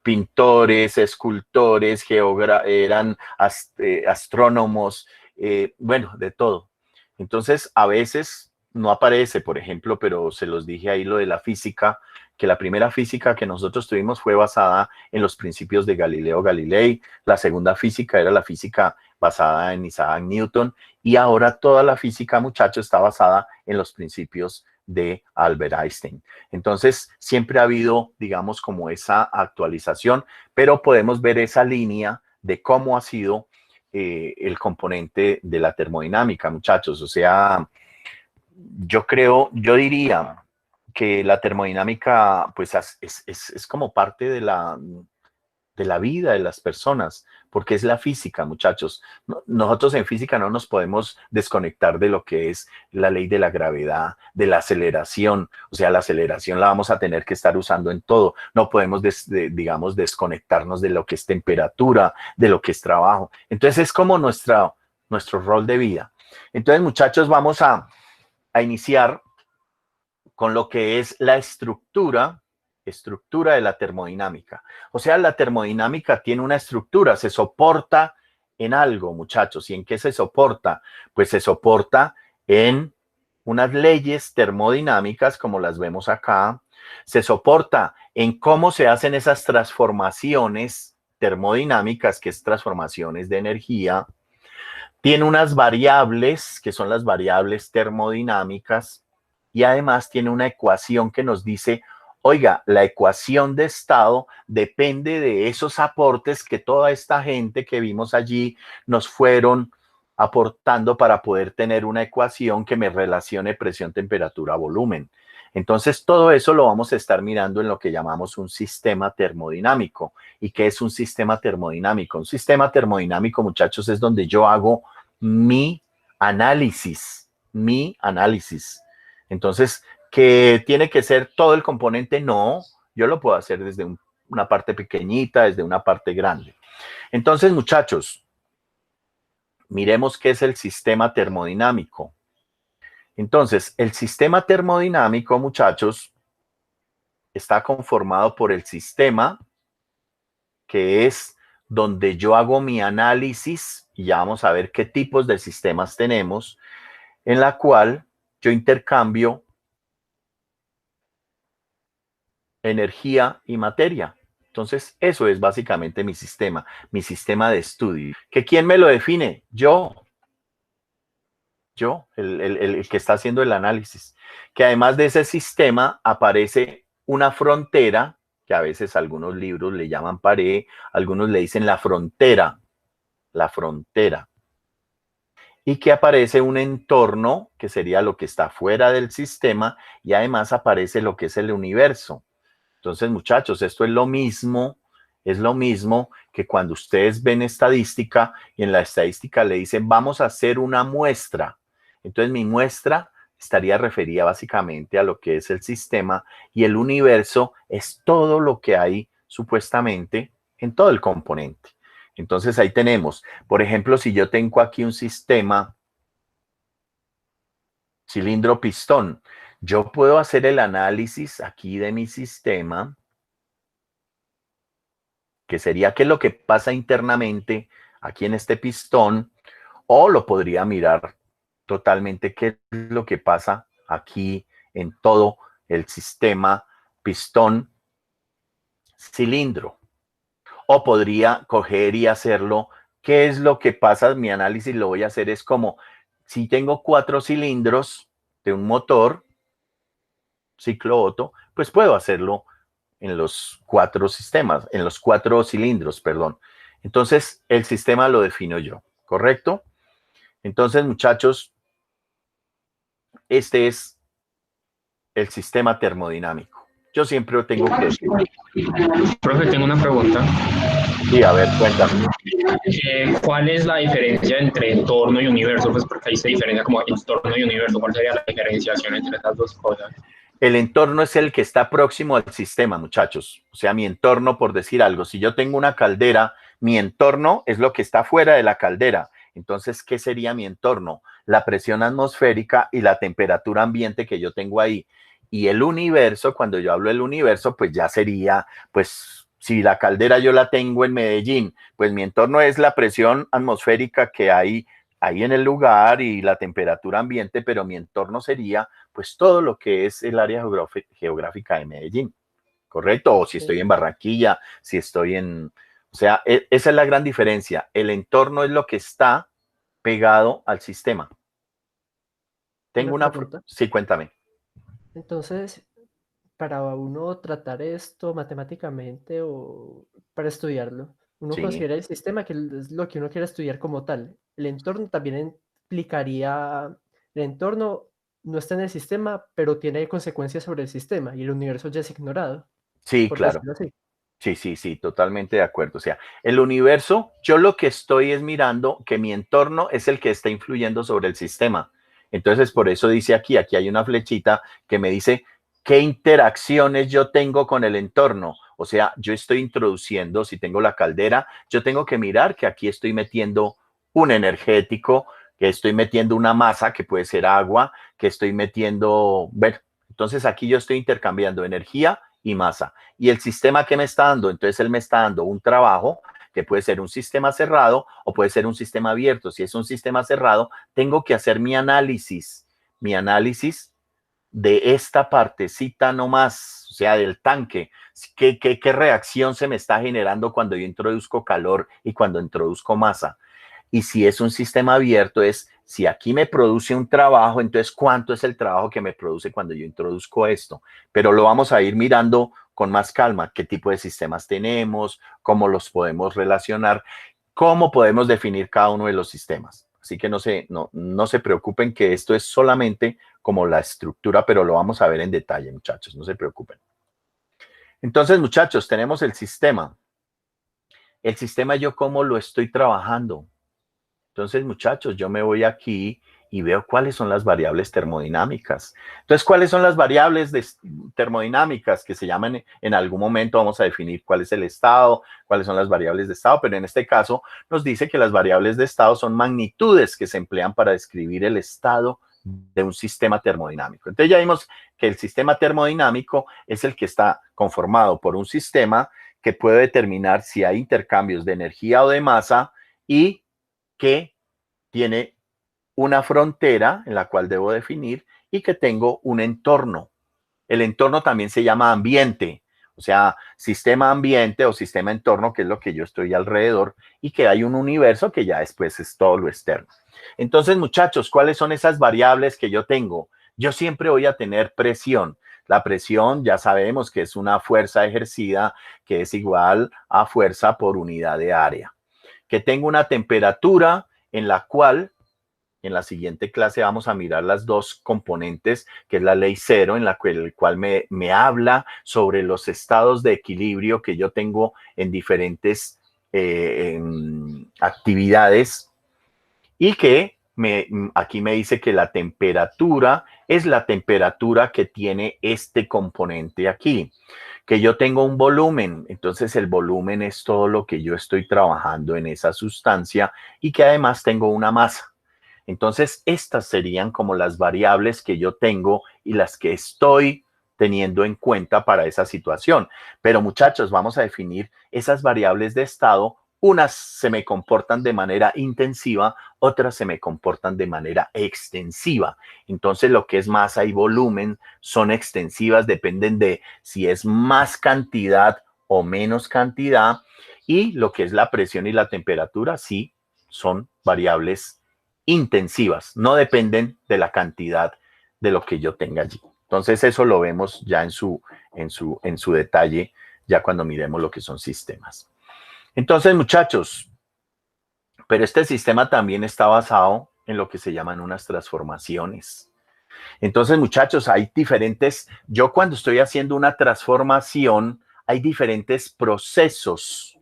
pintores, escultores, eran astrónomos, bueno, de todo. Entonces, a veces no aparece, por ejemplo, pero se los dije ahí lo de la física, que la primera física que nosotros tuvimos fue basada en los principios de Galileo Galilei. La segunda física era la física basada en Isaac Newton, y ahora toda la física, muchachos, está basada en los principios de Albert Einstein. Entonces, siempre ha habido, digamos, como esa actualización, pero podemos ver esa línea de cómo ha sido el componente de la termodinámica, muchachos. O sea, yo diría que la termodinámica, pues, es como parte de la vida de las personas, porque es la física, muchachos. Nosotros en física no nos podemos desconectar de lo que es la ley de la gravedad, de la aceleración. O sea, la aceleración la vamos a tener que estar usando en todo. No podemos, digamos, desconectarnos de lo que es temperatura, de lo que es trabajo. Entonces es como nuestro rol de vida. Entonces, muchachos, vamos a iniciar con lo que es la estructura de la termodinámica. O sea, la termodinámica tiene una estructura, se soporta en algo, muchachos. ¿Y en qué se soporta? Pues se soporta en unas leyes termodinámicas, como las vemos acá. Se soporta en cómo se hacen esas transformaciones termodinámicas, que es transformaciones de energía. Tiene unas variables, que son las variables termodinámicas, y además tiene una ecuación que nos dice, oiga, la ecuación de estado depende de esos aportes que toda esta gente que vimos allí nos fueron aportando para poder tener una ecuación que me relacione presión, temperatura, volumen. Entonces, todo eso lo vamos a estar mirando en lo que llamamos un sistema termodinámico. ¿Y qué es un sistema termodinámico? Un sistema termodinámico, muchachos, es donde yo hago mi análisis. Entonces, ¿que tiene que ser todo el componente? No, yo lo puedo hacer desde una parte pequeñita, desde una parte grande. Entonces, muchachos, miremos qué es el sistema termodinámico. Entonces, el sistema termodinámico, muchachos, está conformado por el sistema, que es donde yo hago mi análisis, y ya vamos a ver qué tipos de sistemas tenemos, en la cual yo intercambio energía y materia. Entonces, eso es básicamente mi sistema de estudio. ¿Que quién me lo define? Yo, el que está haciendo el análisis. Que además de ese sistema aparece una frontera, que a veces algunos libros le llaman pared, algunos le dicen la frontera. Y que aparece un entorno, que sería lo que está fuera del sistema, y además aparece lo que es el universo. Entonces, muchachos, esto es lo mismo que cuando ustedes ven estadística y en la estadística le dicen, vamos a hacer una muestra. Entonces, mi muestra estaría referida básicamente a lo que es el sistema, y el universo es todo lo que hay supuestamente en todo el componente. Entonces, ahí tenemos, por ejemplo, si yo tengo aquí un sistema cilindro-pistón, yo puedo hacer el análisis aquí de mi sistema, que sería qué es lo que pasa internamente aquí en este pistón, o lo podría mirar totalmente qué es lo que pasa aquí en todo el sistema pistón-cilindro. O podría coger y hacerlo, qué es lo que pasa, mi análisis lo voy a hacer es como, si tengo 4 cilindros de un motor, ciclo Otto, pues puedo hacerlo en los 4 sistemas, en los 4 cilindros, perdón. Entonces, el sistema lo defino yo, ¿correcto? Entonces, muchachos, este es el sistema termodinámico. Yo siempre tengo que... Profe, tengo una pregunta. Sí, a ver, cuéntame. ¿Cuál es la diferencia entre entorno y universo? Pues porque ahí se diferencia como entorno y universo. ¿Cuál sería la diferenciación entre estas dos cosas? El entorno es el que está próximo al sistema, muchachos. O sea, mi entorno, por decir algo, si yo tengo una caldera, mi entorno es lo que está fuera de la caldera. Entonces, ¿qué sería mi entorno? La presión atmosférica y la temperatura ambiente que yo tengo ahí. Y el universo, cuando yo hablo del universo, pues ya sería, pues, si la caldera yo la tengo en Medellín, pues mi entorno es la presión atmosférica que hay ahí en el lugar y la temperatura ambiente, pero mi entorno sería pues todo lo que es el área geográfica de Medellín, ¿correcto? O si estoy en Barranquilla, si estoy en... O sea, esa es la gran diferencia. El entorno es lo que está pegado al sistema. Tengo una pregunta. Sí, cuéntame. Entonces, para uno tratar esto matemáticamente o para estudiarlo, uno Sí. considera el sistema, que es lo que uno quiere estudiar como tal. El entorno también implicaría, el entorno no está en el sistema, pero tiene consecuencias sobre el sistema y el universo ya es ignorado, Sí, por claro. decirlo así. Sí, totalmente de acuerdo. O sea, el universo, yo lo que estoy es mirando que mi entorno es el que está influyendo sobre el sistema. Entonces, por eso dice aquí hay una flechita que me dice qué interacciones yo tengo con el entorno. O sea, yo estoy introduciendo, si tengo la caldera, yo tengo que mirar que aquí estoy metiendo un energético, que estoy metiendo una masa, que puede ser agua, que estoy metiendo, bueno, entonces aquí yo estoy intercambiando energía y masa. ¿Y el sistema que me está dando? Entonces él me está dando un trabajo que puede ser un sistema cerrado o puede ser un sistema abierto. Si es un sistema cerrado, tengo que hacer mi análisis de esta partecita nomás, o sea, del tanque. ¿Qué reacción se me está generando cuando yo introduzco calor y cuando introduzco masa? Y si es un sistema abierto, es si aquí me produce un trabajo, entonces ¿cuánto es el trabajo que me produce cuando yo introduzco esto? Pero lo vamos a ir mirando con más calma, qué tipo de sistemas tenemos, cómo los podemos relacionar, cómo podemos definir cada uno de los sistemas. Así que no se preocupen que esto es solamente como la estructura, pero lo vamos a ver en detalle, muchachos, no se preocupen. Entonces, muchachos, tenemos el sistema. El sistema, ¿yo cómo lo estoy trabajando? Entonces, muchachos, yo me voy aquí y veo cuáles son las variables termodinámicas. Entonces, ¿cuáles son las variables termodinámicas que se llaman en algún momento? Vamos a definir cuál es el estado, cuáles son las variables de estado, pero en este caso nos dice que las variables de estado son magnitudes que se emplean para describir el estado de un sistema termodinámico. Entonces, ya vimos que el sistema termodinámico es el que está conformado por un sistema que puede determinar si hay intercambios de energía o de masa y que tiene una frontera en la cual debo definir y que tengo un entorno. El entorno también se llama ambiente, o sea, sistema ambiente o sistema entorno, que es lo que yo estoy alrededor, y que hay un universo que ya después es todo lo externo. Entonces, muchachos, ¿cuáles son esas variables que yo tengo? Yo siempre voy a tener presión. La presión ya sabemos que es una fuerza ejercida que es igual a fuerza por unidad de área. Que tengo una temperatura en la cual, en la siguiente clase vamos a mirar las dos componentes, que es la ley cero, en la cual me habla sobre los estados de equilibrio que yo tengo en diferentes actividades y que aquí me dice que la temperatura es la temperatura que tiene este componente aquí, que yo tengo un volumen, entonces el volumen es todo lo que yo estoy trabajando en esa sustancia y que además tengo una masa. Entonces estas serían como las variables que yo tengo y las que estoy teniendo en cuenta para esa situación. Pero muchachos, vamos a definir esas variables de estado. Unas se me comportan de manera intensiva, otras se me comportan de manera extensiva. Entonces, lo que es masa y volumen son extensivas, dependen de si es más cantidad o menos cantidad. Y lo que es la presión y la temperatura, sí, son variables intensivas, no dependen de la cantidad de lo que yo tenga allí. Entonces, eso lo vemos ya en su detalle, ya cuando miremos lo que son sistemas. Entonces, muchachos, pero este sistema también está basado en lo que se llaman unas transformaciones. Entonces, muchachos, hay diferentes, yo cuando estoy haciendo una transformación, hay diferentes procesos.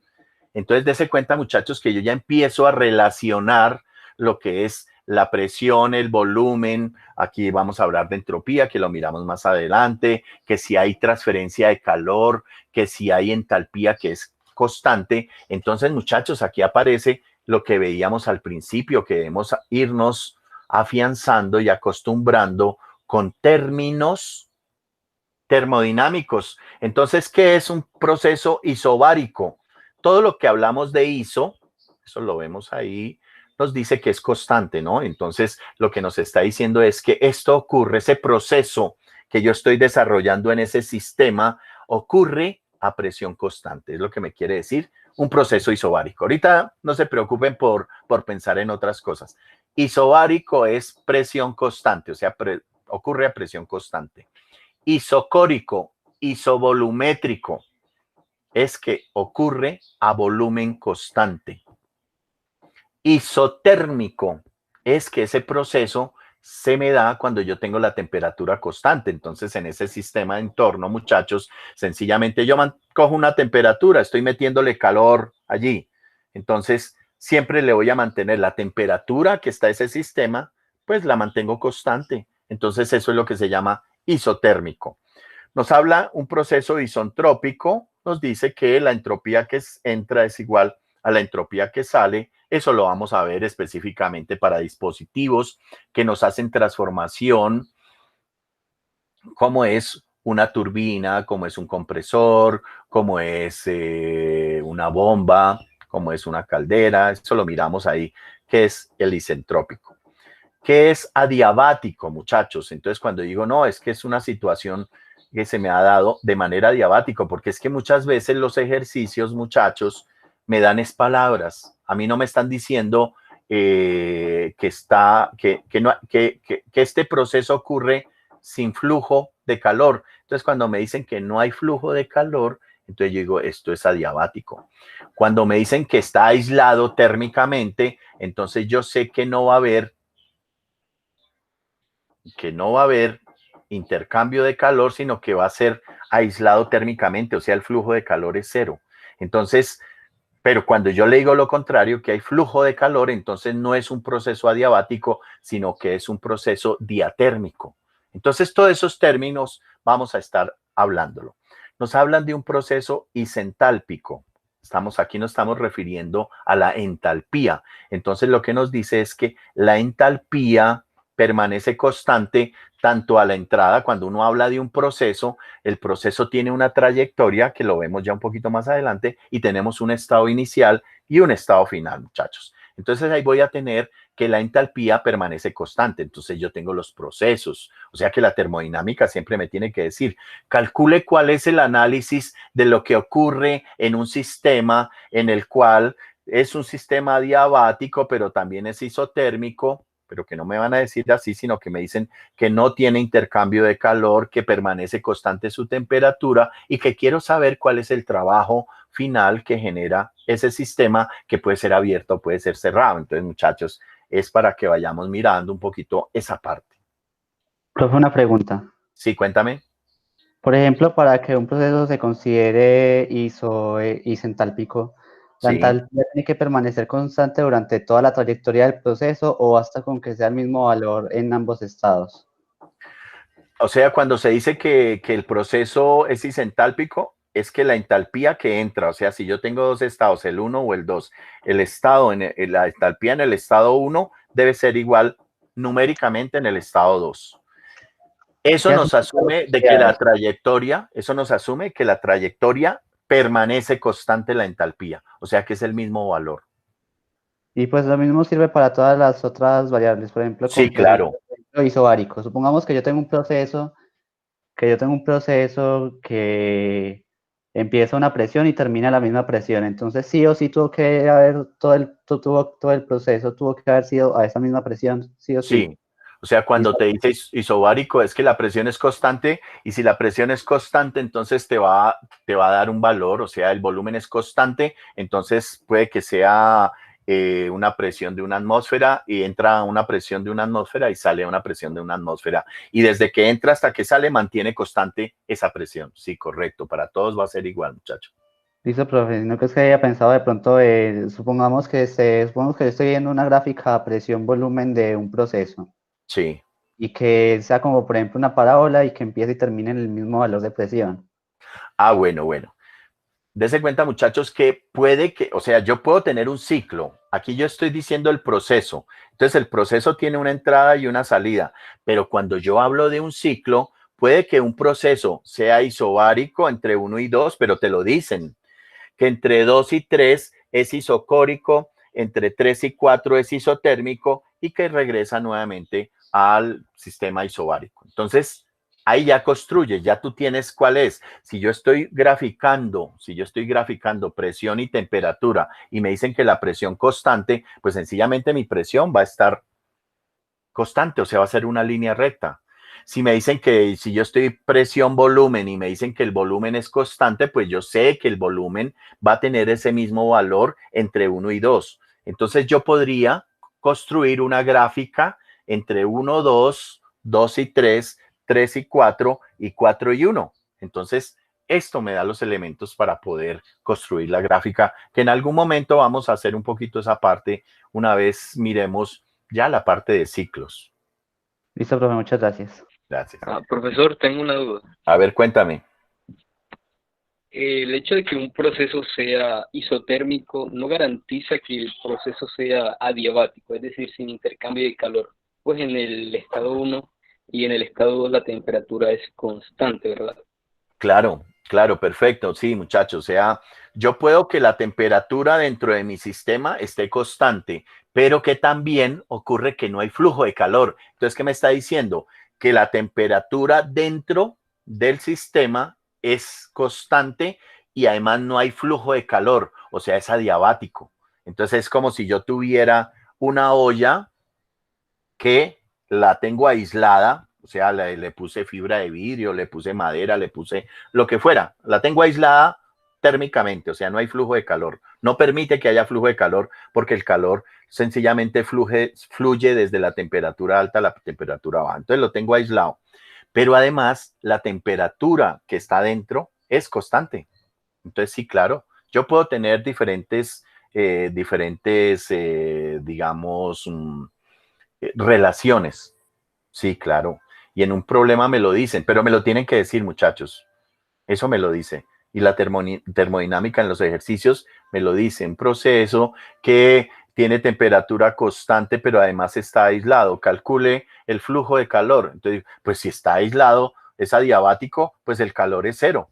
Entonces, dése cuenta, muchachos, que yo ya empiezo a relacionar lo que es la presión, el volumen. Aquí vamos a hablar de entropía, que lo miramos más adelante, que si hay transferencia de calor, que si hay entalpía, que es constante. Entonces, muchachos, aquí aparece lo que veíamos al principio, que debemos irnos afianzando y acostumbrando con términos termodinámicos. Entonces, ¿qué es un proceso isobárico? Todo lo que hablamos de iso, eso lo vemos ahí, nos dice que es constante, ¿no? Entonces, lo que nos está diciendo es que esto ocurre, ese proceso que yo estoy desarrollando en ese sistema, ocurre a presión constante. Es lo que me quiere decir un proceso isobárico. Ahorita no se preocupen por pensar en otras cosas. Isobárico es presión constante, o sea, ocurre a presión constante. Isocórico, isovolumétrico, es que ocurre a volumen constante. Isotérmico es que ese proceso se me da cuando yo tengo la temperatura constante. Entonces, en ese sistema de entorno, muchachos, sencillamente yo cojo una temperatura, estoy metiéndole calor allí. Entonces, siempre le voy a mantener la temperatura que está ese sistema, pues la mantengo constante. Entonces, eso es lo que se llama isotérmico. Nos habla un proceso isentrópico, nos dice que la entropía que entra es igual a la entropía que sale. Eso lo vamos a ver específicamente para dispositivos que nos hacen transformación, como es una turbina, como es un compresor, como es una bomba, como es una caldera. Eso lo miramos ahí, que es el isentrópico. ¿Qué es adiabático, muchachos? Entonces, cuando digo, no, es que es una situación que se me ha dado de manera adiabático, porque es que muchas veces los ejercicios, muchachos, me dan es palabras. A mí no me están diciendo que este proceso ocurre sin flujo de calor. Entonces, cuando me dicen que no hay flujo de calor, entonces yo digo, esto es adiabático. Cuando me dicen que está aislado térmicamente, entonces yo sé que no va a haber intercambio de calor, sino que va a ser aislado térmicamente, o sea, el flujo de calor es cero. Entonces, pero cuando yo le digo lo contrario, que hay flujo de calor, entonces no es un proceso adiabático, sino que es un proceso diatérmico. Entonces, todos esos términos vamos a estar hablándolo. Nos hablan de un proceso isentálpico. Aquí nos estamos refiriendo a la entalpía. Entonces, lo que nos dice es que la entalpía permanece constante tanto a la entrada, cuando uno habla de un proceso, el proceso tiene una trayectoria, que lo vemos ya un poquito más adelante, y tenemos un estado inicial y un estado final, muchachos. Entonces ahí voy a tener que la entalpía permanece constante. Entonces yo tengo los procesos, o sea que la termodinámica siempre me tiene que decir, calcule cuál es el análisis de lo que ocurre en un sistema en el cual es un sistema adiabático, pero también es isotérmico, pero que no me van a decir así, sino que me dicen que no tiene intercambio de calor, que permanece constante su temperatura y que quiero saber cuál es el trabajo final que genera ese sistema, que puede ser abierto o puede ser cerrado. Entonces, muchachos, es para que vayamos mirando un poquito esa parte. Profe, una pregunta. Sí, cuéntame. Por ejemplo, para que un proceso se considere isentálpico, ¿la Sí. entalpía tiene que permanecer constante durante toda la trayectoria del proceso o basta con que sea el mismo valor en ambos estados? O sea, cuando se dice que el proceso es isentálpico, es que la entalpía que entra, o sea, si yo tengo dos estados, el 1 o el 2, la entalpía en el estado 1 debe ser igual numéricamente en el estado 2. Eso nos asume de que la trayectoria permanece constante la entalpía, o sea que es el mismo valor. Y pues lo mismo sirve para todas las otras variables, por ejemplo, Sí, claro. isobárico. Supongamos que yo tengo un proceso que empieza una presión y termina la misma presión. Entonces sí o sí tuvo que haber todo el proceso tuvo que haber sido a esa misma presión, sí o sí. Sí, O sea, cuando te dice isobárico es que la presión es constante y si la presión es constante, entonces te va a dar un valor, o sea, el volumen es constante, entonces puede que sea una presión de una atmósfera y entra una presión de una atmósfera y sale una presión de una atmósfera. Y desde que entra hasta que sale mantiene constante esa presión. Sí, correcto. Para todos va a ser igual, muchacho. Listo, profe. No que es que haya pensado de pronto, supongamos que yo estoy viendo una gráfica presión-volumen de un proceso Sí. y que sea como, por ejemplo, una parábola y que empiece y termine en el mismo valor de presión. Ah, bueno. Dese cuenta, muchachos, que puede que, o sea, yo puedo tener un ciclo. Aquí yo estoy diciendo el proceso. Entonces, el proceso tiene una entrada y una salida. Pero cuando yo hablo de un ciclo, puede que un proceso sea isobárico entre 1 y 2, pero te lo dicen. Que entre 2 y 3 es isocórico, entre 3 y 4 es isotérmico y que regresa nuevamente al sistema isobárico. Entonces, ahí ya construye, ya tú tienes cuál es. Si yo estoy graficando presión y temperatura y me dicen que la presión constante, pues sencillamente mi presión va a estar constante, o sea, va a ser una línea recta. Si me dicen que si yo estoy presión-volumen y me dicen que el volumen es constante, pues yo sé que el volumen va a tener ese mismo valor entre 1 y 2. Entonces yo podría construir una gráfica entre 1, 2, 2 y 3, 3 y 4 y 4 y 1. Entonces esto me da los elementos para poder construir la gráfica, que en algún momento vamos a hacer un poquito esa parte una vez miremos ya la parte de ciclos. Listo, profe, muchas gracias. Gracias. Profesor, tengo una duda. A ver, cuéntame. El hecho de que un proceso sea isotérmico no garantiza que el proceso sea adiabático, es decir, sin intercambio de calor. Pues en el estado 1 y en el estado 2 la temperatura es constante, ¿verdad? Claro, perfecto. Sí, muchachos. O sea, yo puedo que la temperatura dentro de mi sistema esté constante, pero que también ocurre que no hay flujo de calor. Entonces, ¿qué me está diciendo? Que la temperatura dentro del sistema es constante y además no hay flujo de calor, o sea, es adiabático. Entonces, es como si yo tuviera una olla que la tengo aislada, o sea, le puse fibra de vidrio, le puse madera, le puse lo que fuera, la tengo aislada térmicamente, o sea, no hay flujo de calor, no permite que haya flujo de calor porque el calor sencillamente fluye desde la temperatura alta a la temperatura baja, entonces lo tengo aislado, pero además la temperatura que está dentro es constante, entonces sí, claro, yo puedo tener diferentes digamos, relaciones. Sí, claro. Y en un problema me lo dicen, pero me lo tienen que decir, muchachos. Eso me lo dice. Y la termodinámica en los ejercicios me lo dice. Un proceso que tiene temperatura constante, pero además está aislado. Calcule el flujo de calor. Entonces, pues si está aislado, es adiabático, pues el calor es 0.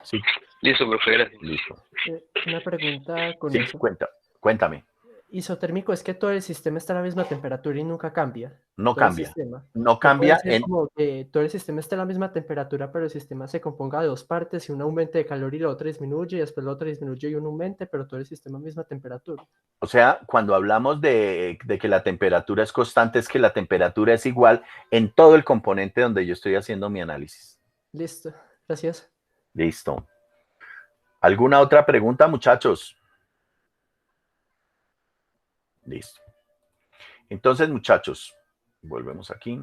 Sí. Listo, profe, gracias. Listo. Una pregunta con Sí, eso. cuéntame. Isotérmico es que todo el sistema está a la misma temperatura y nunca cambia. No Todo el cambia. sistema. No cambia. Puede ser como que todo el sistema esté a la misma temperatura, pero el sistema se componga de dos partes y una aumente de calor y la otra disminuye, y después la otra disminuye y una aumente, pero todo el sistema a la misma temperatura. O sea, cuando hablamos de que la temperatura es constante, es que la temperatura es igual en todo el componente donde yo estoy haciendo mi análisis. Listo, gracias. Listo. ¿Alguna otra pregunta, muchachos? Listo. Entonces, muchachos, volvemos aquí.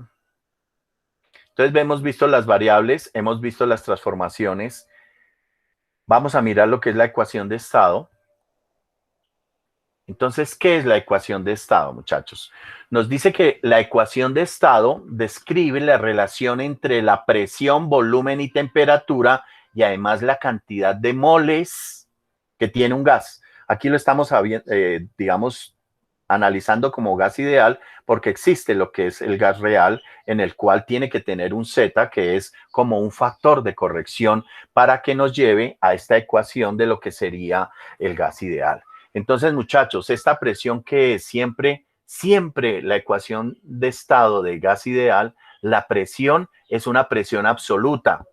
Entonces, hemos visto las variables, hemos visto las transformaciones. Vamos a mirar lo que es la ecuación de estado. Entonces, ¿qué es la ecuación de estado, muchachos? Nos dice que la ecuación de estado describe la relación entre la presión, volumen y temperatura y además la cantidad de moles que tiene un gas. Aquí lo estamos, digamos, analizando como gas ideal porque existe lo que es el gas real en el cual tiene que tener un Z que es como un factor de corrección para que nos lleve a esta ecuación de lo que sería el gas ideal. Entonces, muchachos, esta presión que es siempre la ecuación de estado de gas ideal, la presión es una presión absoluta.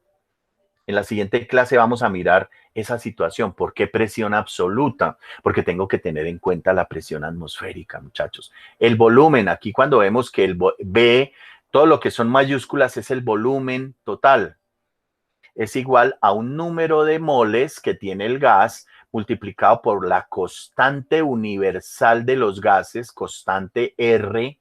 En la siguiente clase vamos a mirar esa situación. ¿Por qué presión absoluta? Porque tengo que tener en cuenta la presión atmosférica, muchachos. El volumen, aquí cuando vemos que el B, todo lo que son mayúsculas es el volumen total. Es igual a un número de moles que tiene el gas multiplicado por la constante universal de los gases, constante R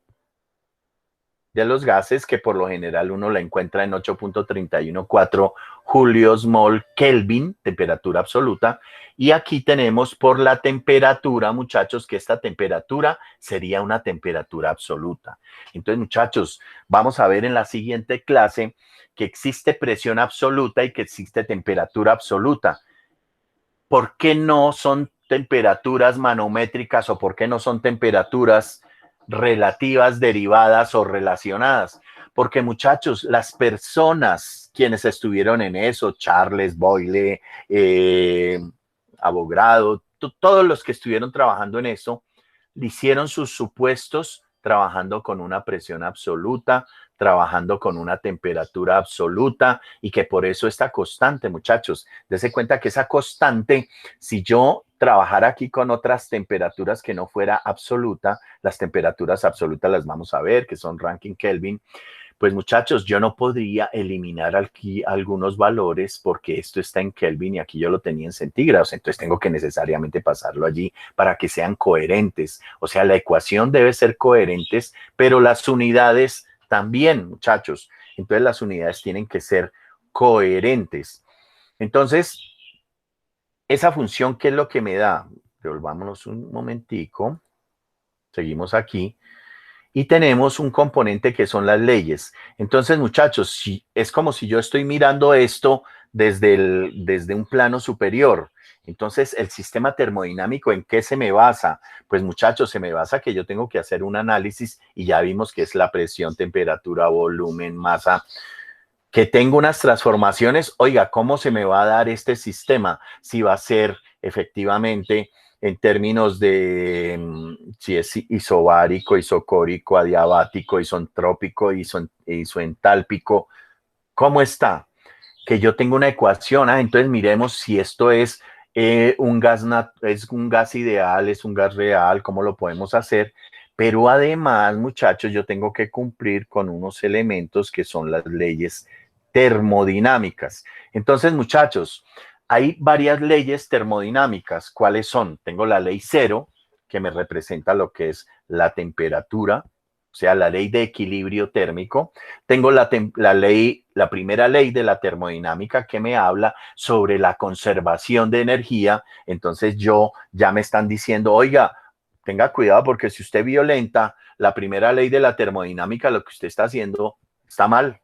de los gases, que por lo general uno la encuentra en 8.314 julios mol Kelvin, temperatura absoluta. Y aquí tenemos por la temperatura, muchachos, que esta temperatura sería una temperatura absoluta. Entonces, muchachos, vamos a ver en la siguiente clase que existe presión absoluta y que existe temperatura absoluta. ¿Por qué no son temperaturas manométricas o por qué no son temperaturas relativas, derivadas o relacionadas? Porque, muchachos, las personas quienes estuvieron en eso, Charles Boyle, Avogadro, todos los que estuvieron trabajando en eso, hicieron sus supuestos trabajando con una presión absoluta, trabajando con una temperatura absoluta y que por eso esta constante, muchachos, dense cuenta que esa constante, si yo trabajara aquí con otras temperaturas que no fuera absoluta, las temperaturas absolutas las vamos a ver, que son Rankine Kelvin, pues muchachos, yo no podría eliminar aquí algunos valores porque esto está en Kelvin y aquí yo lo tenía en centígrados, entonces tengo que necesariamente pasarlo allí para que sean coherentes. O sea, la ecuación debe ser coherentes, pero las unidades también, muchachos. Entonces las unidades tienen que ser coherentes. Entonces, esa función, ¿qué es lo que me da? Devolvámonos un momentico. Seguimos aquí. Y tenemos un componente que son las leyes. Entonces, muchachos, si, es como si yo estoy mirando esto desde un plano superior. Entonces, el sistema termodinámico, ¿en qué se me basa? Pues, muchachos, se me basa que yo tengo que hacer un análisis y ya vimos que es la presión, temperatura, volumen, masa, que tengo unas transformaciones. Oiga, ¿cómo se me va a dar este sistema? Si va a ser efectivamente en términos de si es isobárico, isocórico, adiabático, isentrópico, isoentálpico, ¿cómo está? Que yo tengo una ecuación, entonces miremos si esto es un gas ideal, es un gas real, ¿cómo lo podemos hacer? Pero además, muchachos, yo tengo que cumplir con unos elementos que son las leyes termodinámicas. Entonces, muchachos, hay varias leyes termodinámicas. ¿Cuáles son? Tengo la ley cero, que me representa lo que es la temperatura, o sea, la ley de equilibrio térmico. Tengo la primera ley de la termodinámica que me habla sobre la conservación de energía. Entonces ya me están diciendo, oiga, tenga cuidado porque si usted violenta la primera ley de la termodinámica, lo que usted está haciendo está mal.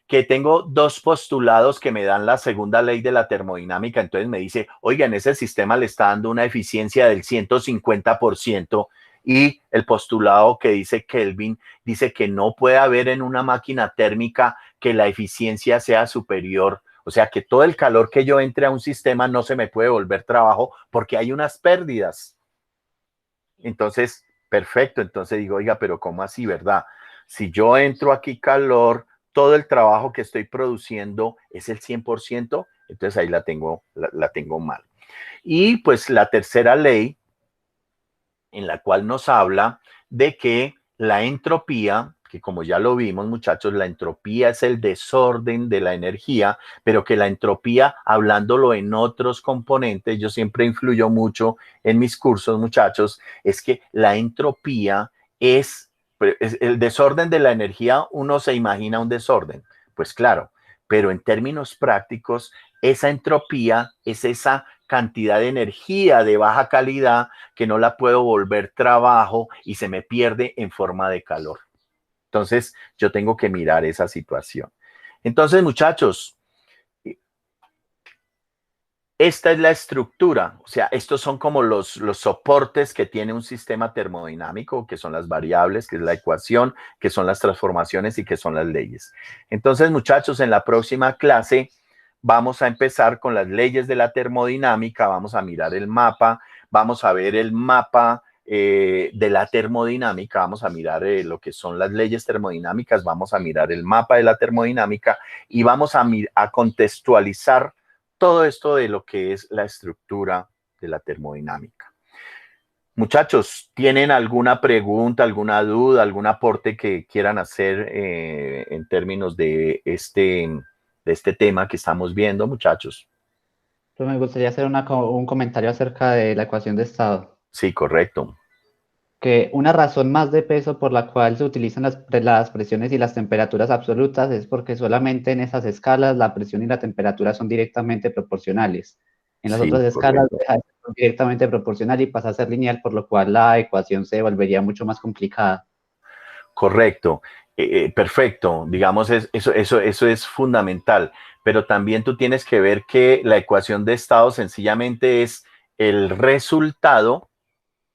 Que tengo dos postulados que me dan la segunda ley de la termodinámica, entonces me dice, oiga, en ese sistema le está dando una eficiencia del 150% y el postulado que dice Kelvin dice que no puede haber en una máquina térmica que la eficiencia sea superior, o sea que todo el calor que yo entre a un sistema no se me puede volver trabajo porque hay unas pérdidas. Entonces, perfecto, entonces digo, oiga, pero ¿cómo así, verdad? Si yo entro aquí calor, todo el trabajo que estoy produciendo es el 100%, entonces ahí la tengo mal. Y pues la tercera ley, en la cual nos habla de que la entropía, que como ya lo vimos, muchachos, la entropía es el desorden de la energía, pero que la entropía, hablándolo en otros componentes, yo siempre influyo mucho en mis cursos, muchachos, es que la entropía es el desorden de la energía. Uno se imagina un desorden, pues claro, pero en términos prácticos, esa entropía es esa cantidad de energía de baja calidad que no la puedo volver trabajo y se me pierde en forma de calor. Entonces, yo tengo que mirar esa situación. Entonces, muchachos, esta es la estructura, o sea, estos son como los soportes que tiene un sistema termodinámico, que son las variables, que es la ecuación, que son las transformaciones y que son las leyes. Entonces, muchachos, en la próxima clase vamos a empezar con las leyes de la termodinámica, vamos a mirar el mapa, vamos a ver el mapa de la termodinámica, vamos a mirar lo que son las leyes termodinámicas, vamos a mirar el mapa de la termodinámica y vamos a contextualizar todo esto de lo que es la estructura de la termodinámica. Muchachos, ¿tienen alguna pregunta, alguna duda, algún aporte que quieran hacer en términos de este tema que estamos viendo, muchachos? Pues me gustaría hacer un comentario acerca de la ecuación de estado. Sí, correcto. Que una razón más de peso por la cual se utilizan las presiones y las temperaturas absolutas es porque solamente en esas escalas la presión y la temperatura son directamente proporcionales. En las Sí, otras escalas correcto. deja de ser directamente proporcional y pasa a ser lineal, por lo cual la ecuación se volvería mucho más complicada. Correcto. Perfecto. Digamos, eso es fundamental. Pero también tú tienes que ver que la ecuación de estado sencillamente es el resultado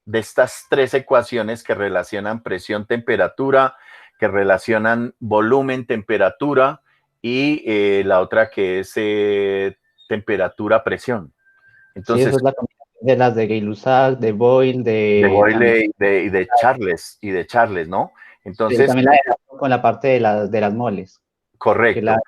de estas tres ecuaciones que relacionan presión, temperatura, que relacionan volumen, temperatura y la otra que es temperatura, presión. Entonces, sí, eso es la combinación de las de Gay-Lussac, de Boyle, de Boyle y de Charles, ¿no? Entonces, también la con la parte de las moles. correcto. Que la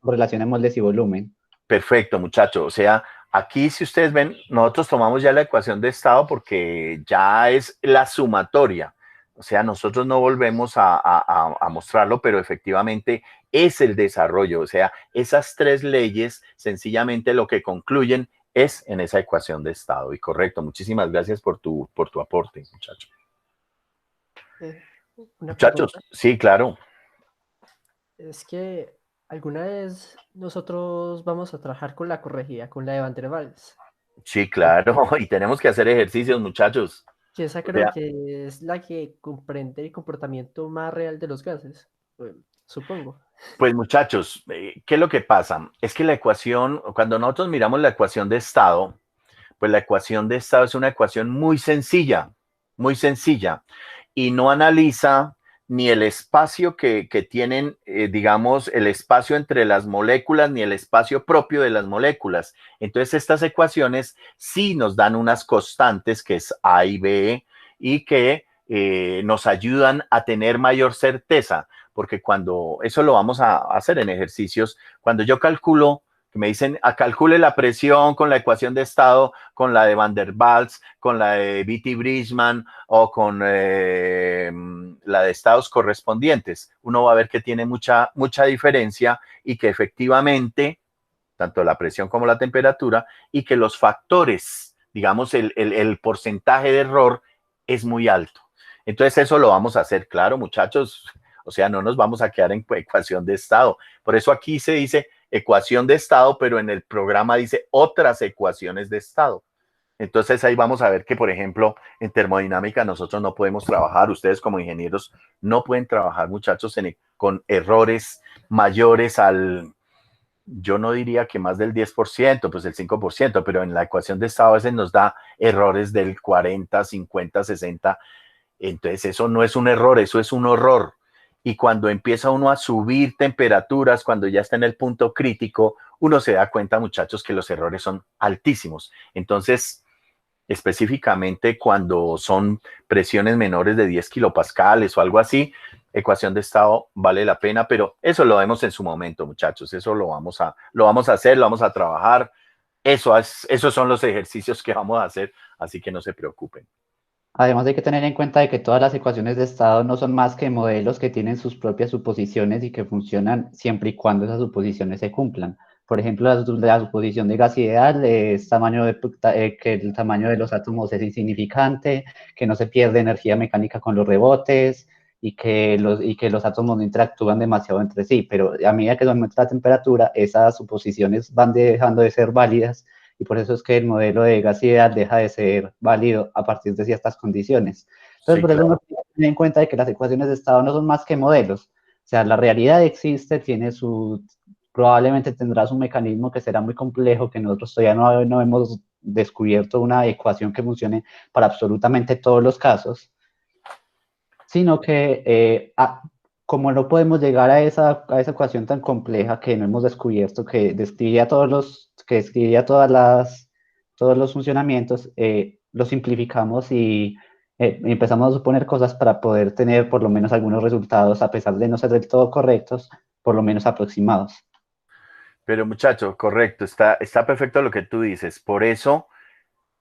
relación de moldes y volumen. Perfecto, muchacho. O sea, aquí si ustedes ven, nosotros tomamos ya la ecuación de estado porque ya es la sumatoria. O sea, nosotros no volvemos a mostrarlo, pero efectivamente es el desarrollo. O sea, esas tres leyes sencillamente lo que concluyen es en esa ecuación de estado. Y correcto, muchísimas gracias por tu aporte, muchacho. Muchachos, Pregunta. sí, claro. Es que alguna vez nosotros vamos a trabajar con la corregida, con la de Van der Waals. Sí, claro. Y tenemos que hacer ejercicios, muchachos. Que esa creo que es la que comprende el comportamiento más real de los gases, supongo. Pues muchachos, ¿qué es lo que pasa? Es que la ecuación, cuando nosotros miramos la ecuación de estado, pues la ecuación de estado es una ecuación muy sencilla y no analiza ni el espacio que tienen, digamos, el espacio entre las moléculas, ni el espacio propio de las moléculas. Entonces, estas ecuaciones sí nos dan unas constantes, que es A y B, y que nos ayudan a tener mayor certeza, porque cuando, eso lo vamos a hacer en ejercicios, cuando yo calculo, que me dicen, calcule la presión con la ecuación de estado, con la de Van der Waals, con la de Beatty-Bridgman o con la de estados correspondientes, uno va a ver que tiene mucha diferencia y que efectivamente, tanto la presión como la temperatura, y que los factores, digamos, el porcentaje de error es muy alto. Entonces eso lo vamos a hacer, claro, muchachos. O sea, no nos vamos a quedar en ecuación de estado. Por eso aquí se dice ecuación de estado, pero en el programa dice otras ecuaciones de estado. Entonces ahí vamos a ver que, por ejemplo, en termodinámica nosotros no podemos trabajar, ustedes como ingenieros no pueden trabajar, muchachos, con errores mayores al, yo no diría que más del 10%, pues el 5%, pero en la ecuación de estado a veces nos da errores del 40, 50, 60. Entonces eso no es un error, eso es un horror. Y cuando empieza uno a subir temperaturas, cuando ya está en el punto crítico, uno se da cuenta, muchachos, que los errores son altísimos. Entonces, específicamente cuando son presiones menores de 10 kilopascales o algo así, ecuación de estado vale la pena, pero eso lo vemos en su momento, muchachos. Eso lo vamos a hacer, lo vamos a trabajar. Esos son los ejercicios que vamos a hacer, así que no se preocupen. Además hay que tener en cuenta de que todas las ecuaciones de estado no son más que modelos que tienen sus propias suposiciones y que funcionan siempre y cuando esas suposiciones se cumplan. Por ejemplo, la suposición de gas ideal es que el tamaño de los átomos es insignificante, que no se pierde energía mecánica con los rebotes y que los átomos no interactúan demasiado entre sí. Pero a medida que aumenta la temperatura, esas suposiciones van dejando de ser válidas. Y por eso es que el modelo de gas ideal deja de ser válido a partir de ciertas condiciones. Entonces, Sí, por eso claro. uno tiene que tener en cuenta de que las ecuaciones de estado no son más que modelos. O sea, la realidad existe, probablemente tendrá su mecanismo que será muy complejo, que nosotros todavía no hemos descubierto una ecuación que funcione para absolutamente todos los casos, sino que como no podemos llegar a esa ecuación tan compleja que no hemos descubierto, que describiría todos los funcionamientos, lo simplificamos y empezamos a suponer cosas para poder tener por lo menos algunos resultados, a pesar de no ser del todo correctos, por lo menos aproximados. Pero muchacho, correcto, está perfecto lo que tú dices. Por eso,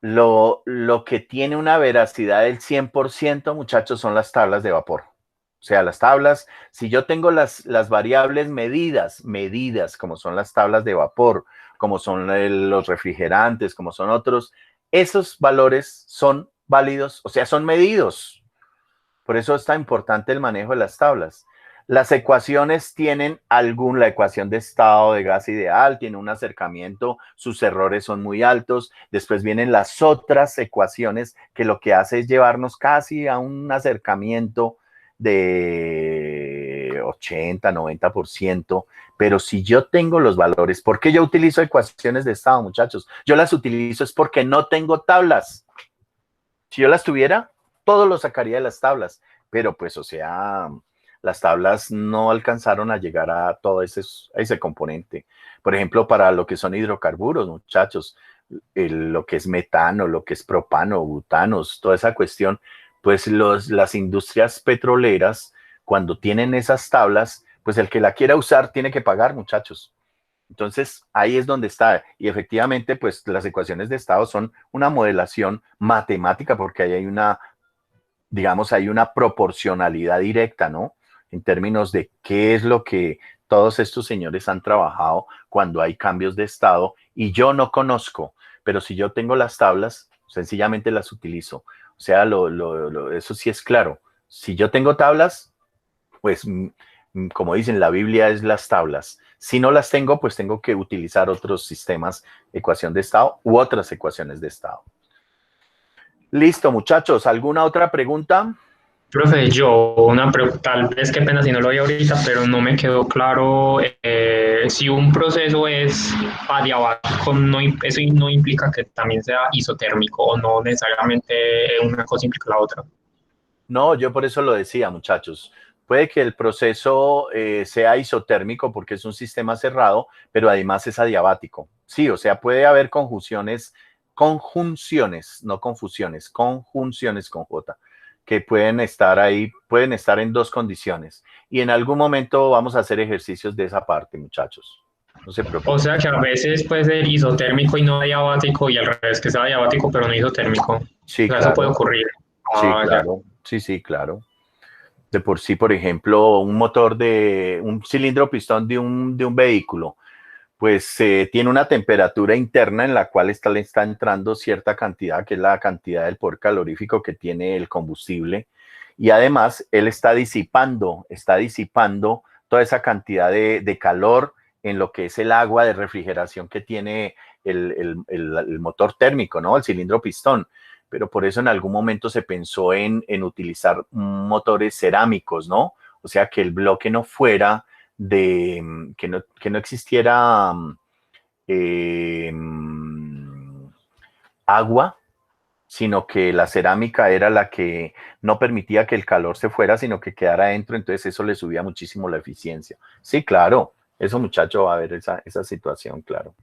lo que tiene una veracidad del 100%, muchachos, son las tablas de vapor. O sea, las tablas, si yo tengo las variables medidas, como son las tablas de vapor, como son los refrigerantes, como son otros, esos valores son válidos, o sea, son medidos. Por eso es tan importante el manejo de las tablas. Las ecuaciones tienen la ecuación de estado de gas ideal, tiene un acercamiento, sus errores son muy altos. Después vienen las otras ecuaciones que lo que hace es llevarnos casi a un acercamiento de 80, 90%. Pero si yo tengo los valores, ¿por qué yo utilizo ecuaciones de estado, muchachos? Yo las utilizo es porque no tengo tablas. Si yo las tuviera, todo lo sacaría de las tablas, pero pues, o sea, las tablas no alcanzaron a llegar a todo ese componente. Por ejemplo, para lo que son hidrocarburos, muchachos, lo que es metano, lo que es propano, butanos, toda esa cuestión, pues las industrias petroleras, cuando tienen esas tablas, pues el que la quiera usar tiene que pagar, muchachos. Entonces, ahí es donde está. Y efectivamente, pues las ecuaciones de estado son una modelación matemática porque ahí hay digamos, hay una proporcionalidad directa, ¿no? En términos de qué es lo que todos estos señores han trabajado cuando hay cambios de estado y yo no conozco, pero si yo tengo las tablas, sencillamente las utilizo. O sea, eso sí es claro. Si yo tengo tablas, pues como dicen, la Biblia es las tablas. Si no las tengo, pues tengo que utilizar otros sistemas, ecuación de estado u otras ecuaciones de estado. Listo, muchachos. ¿Alguna otra pregunta? Profe, tal vez qué pena si no lo vi ahorita, pero no me quedó claro si un proceso es adiabático, eso no implica que también sea isotérmico o no necesariamente una cosa implica la otra. No, yo por eso lo decía, muchachos. Puede que el proceso sea isotérmico porque es un sistema cerrado, pero además es adiabático. Sí, o sea, puede haber conjunciones, no confusiones, conjunciones con J, que pueden estar ahí, pueden estar en dos condiciones. Y en algún momento vamos a hacer ejercicios de esa parte, muchachos. No se preocupen. O sea que a veces puede ser isotérmico y no adiabático y al revés que sea adiabático pero no isotérmico. Sí, O sea, eso puede claro. ocurrir. Sí, Ya. claro. Sí, claro. De por sí, por ejemplo, un cilindro pistón de un vehículo, pues tiene una temperatura interna en la cual le está entrando cierta cantidad, que es la cantidad del poder calorífico que tiene el combustible. Y además, él está disipando toda esa cantidad de calor en lo que es el agua de refrigeración que tiene el motor térmico, ¿no? El cilindro pistón. Pero por eso en algún momento se pensó en utilizar motores cerámicos, ¿no? O sea, que el bloque no fuera que no existiera eh, agua, sino que la cerámica era la que no permitía que el calor se fuera, sino que quedara adentro, entonces eso le subía muchísimo la eficiencia. Sí, claro, eso muchacho va a ver esa situación, claro.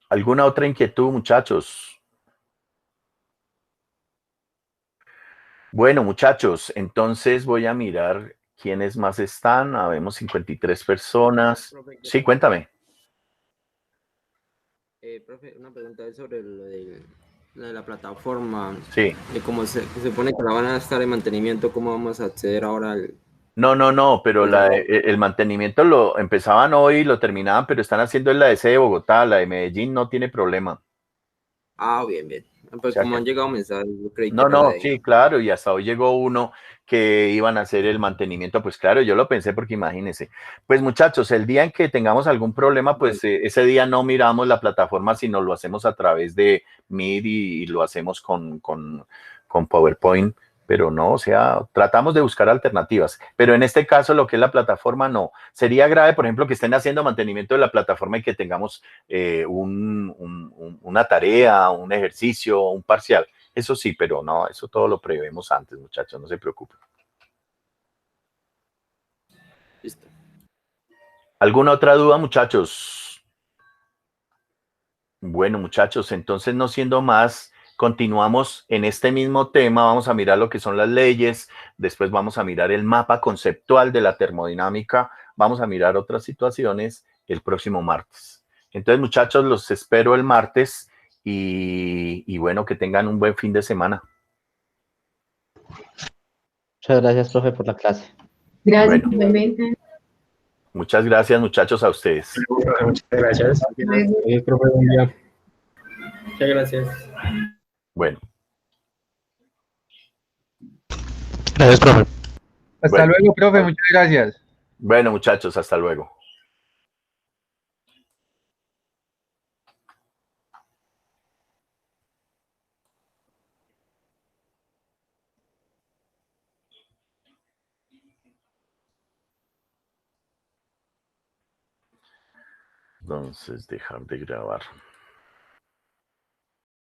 ¿Alguna otra inquietud, muchachos? Bueno, muchachos, entonces voy a mirar quiénes más están. Habemos 53 personas. Profe, Sí, cuéntame. profe, una pregunta es sobre lo de la plataforma, Sí. de cómo se supone que la van a estar en mantenimiento, cómo vamos a acceder ahora al... No, pero el mantenimiento lo empezaban hoy y lo terminaban, pero están haciendo en la de de Bogotá, la de Medellín no tiene problema. Ah, bien. O Pues sea como que, han llegado mensajes, yo creí que era la no, de... sí, claro, y hasta hoy llegó uno que iban a hacer el mantenimiento, pues claro, yo lo pensé porque imagínense. Pues muchachos, el día en que tengamos algún problema, pues ese día no miramos la plataforma, sino lo hacemos a través de Meet y lo hacemos con PowerPoint, pero no, o sea, tratamos de buscar alternativas, pero en este caso lo que es la plataforma no. Sería grave, por ejemplo, que estén haciendo mantenimiento de la plataforma y que tengamos una tarea, un ejercicio, un parcial. Eso sí, pero no, eso todo lo prevemos antes, muchachos, no se preocupen. Listo. ¿Alguna otra duda, muchachos? Bueno, muchachos, entonces no siendo más, continuamos en este mismo tema. Vamos a mirar lo que son las leyes, después vamos a mirar el mapa conceptual de la termodinámica, vamos a mirar otras situaciones el próximo martes. Entonces, muchachos, los espero el martes y bueno, que tengan un buen fin de semana. Muchas gracias, profe, por la clase. Gracias, Bueno. igualmente. Muchas gracias, muchachos, a ustedes. Muchas gracias. Luego. Profe, buen día. Muchas gracias. Bueno, Gracias, profe. Hasta Bueno. luego, profe, muchas gracias. bueno, muchachos, hasta luego. Entonces, dejar de grabar.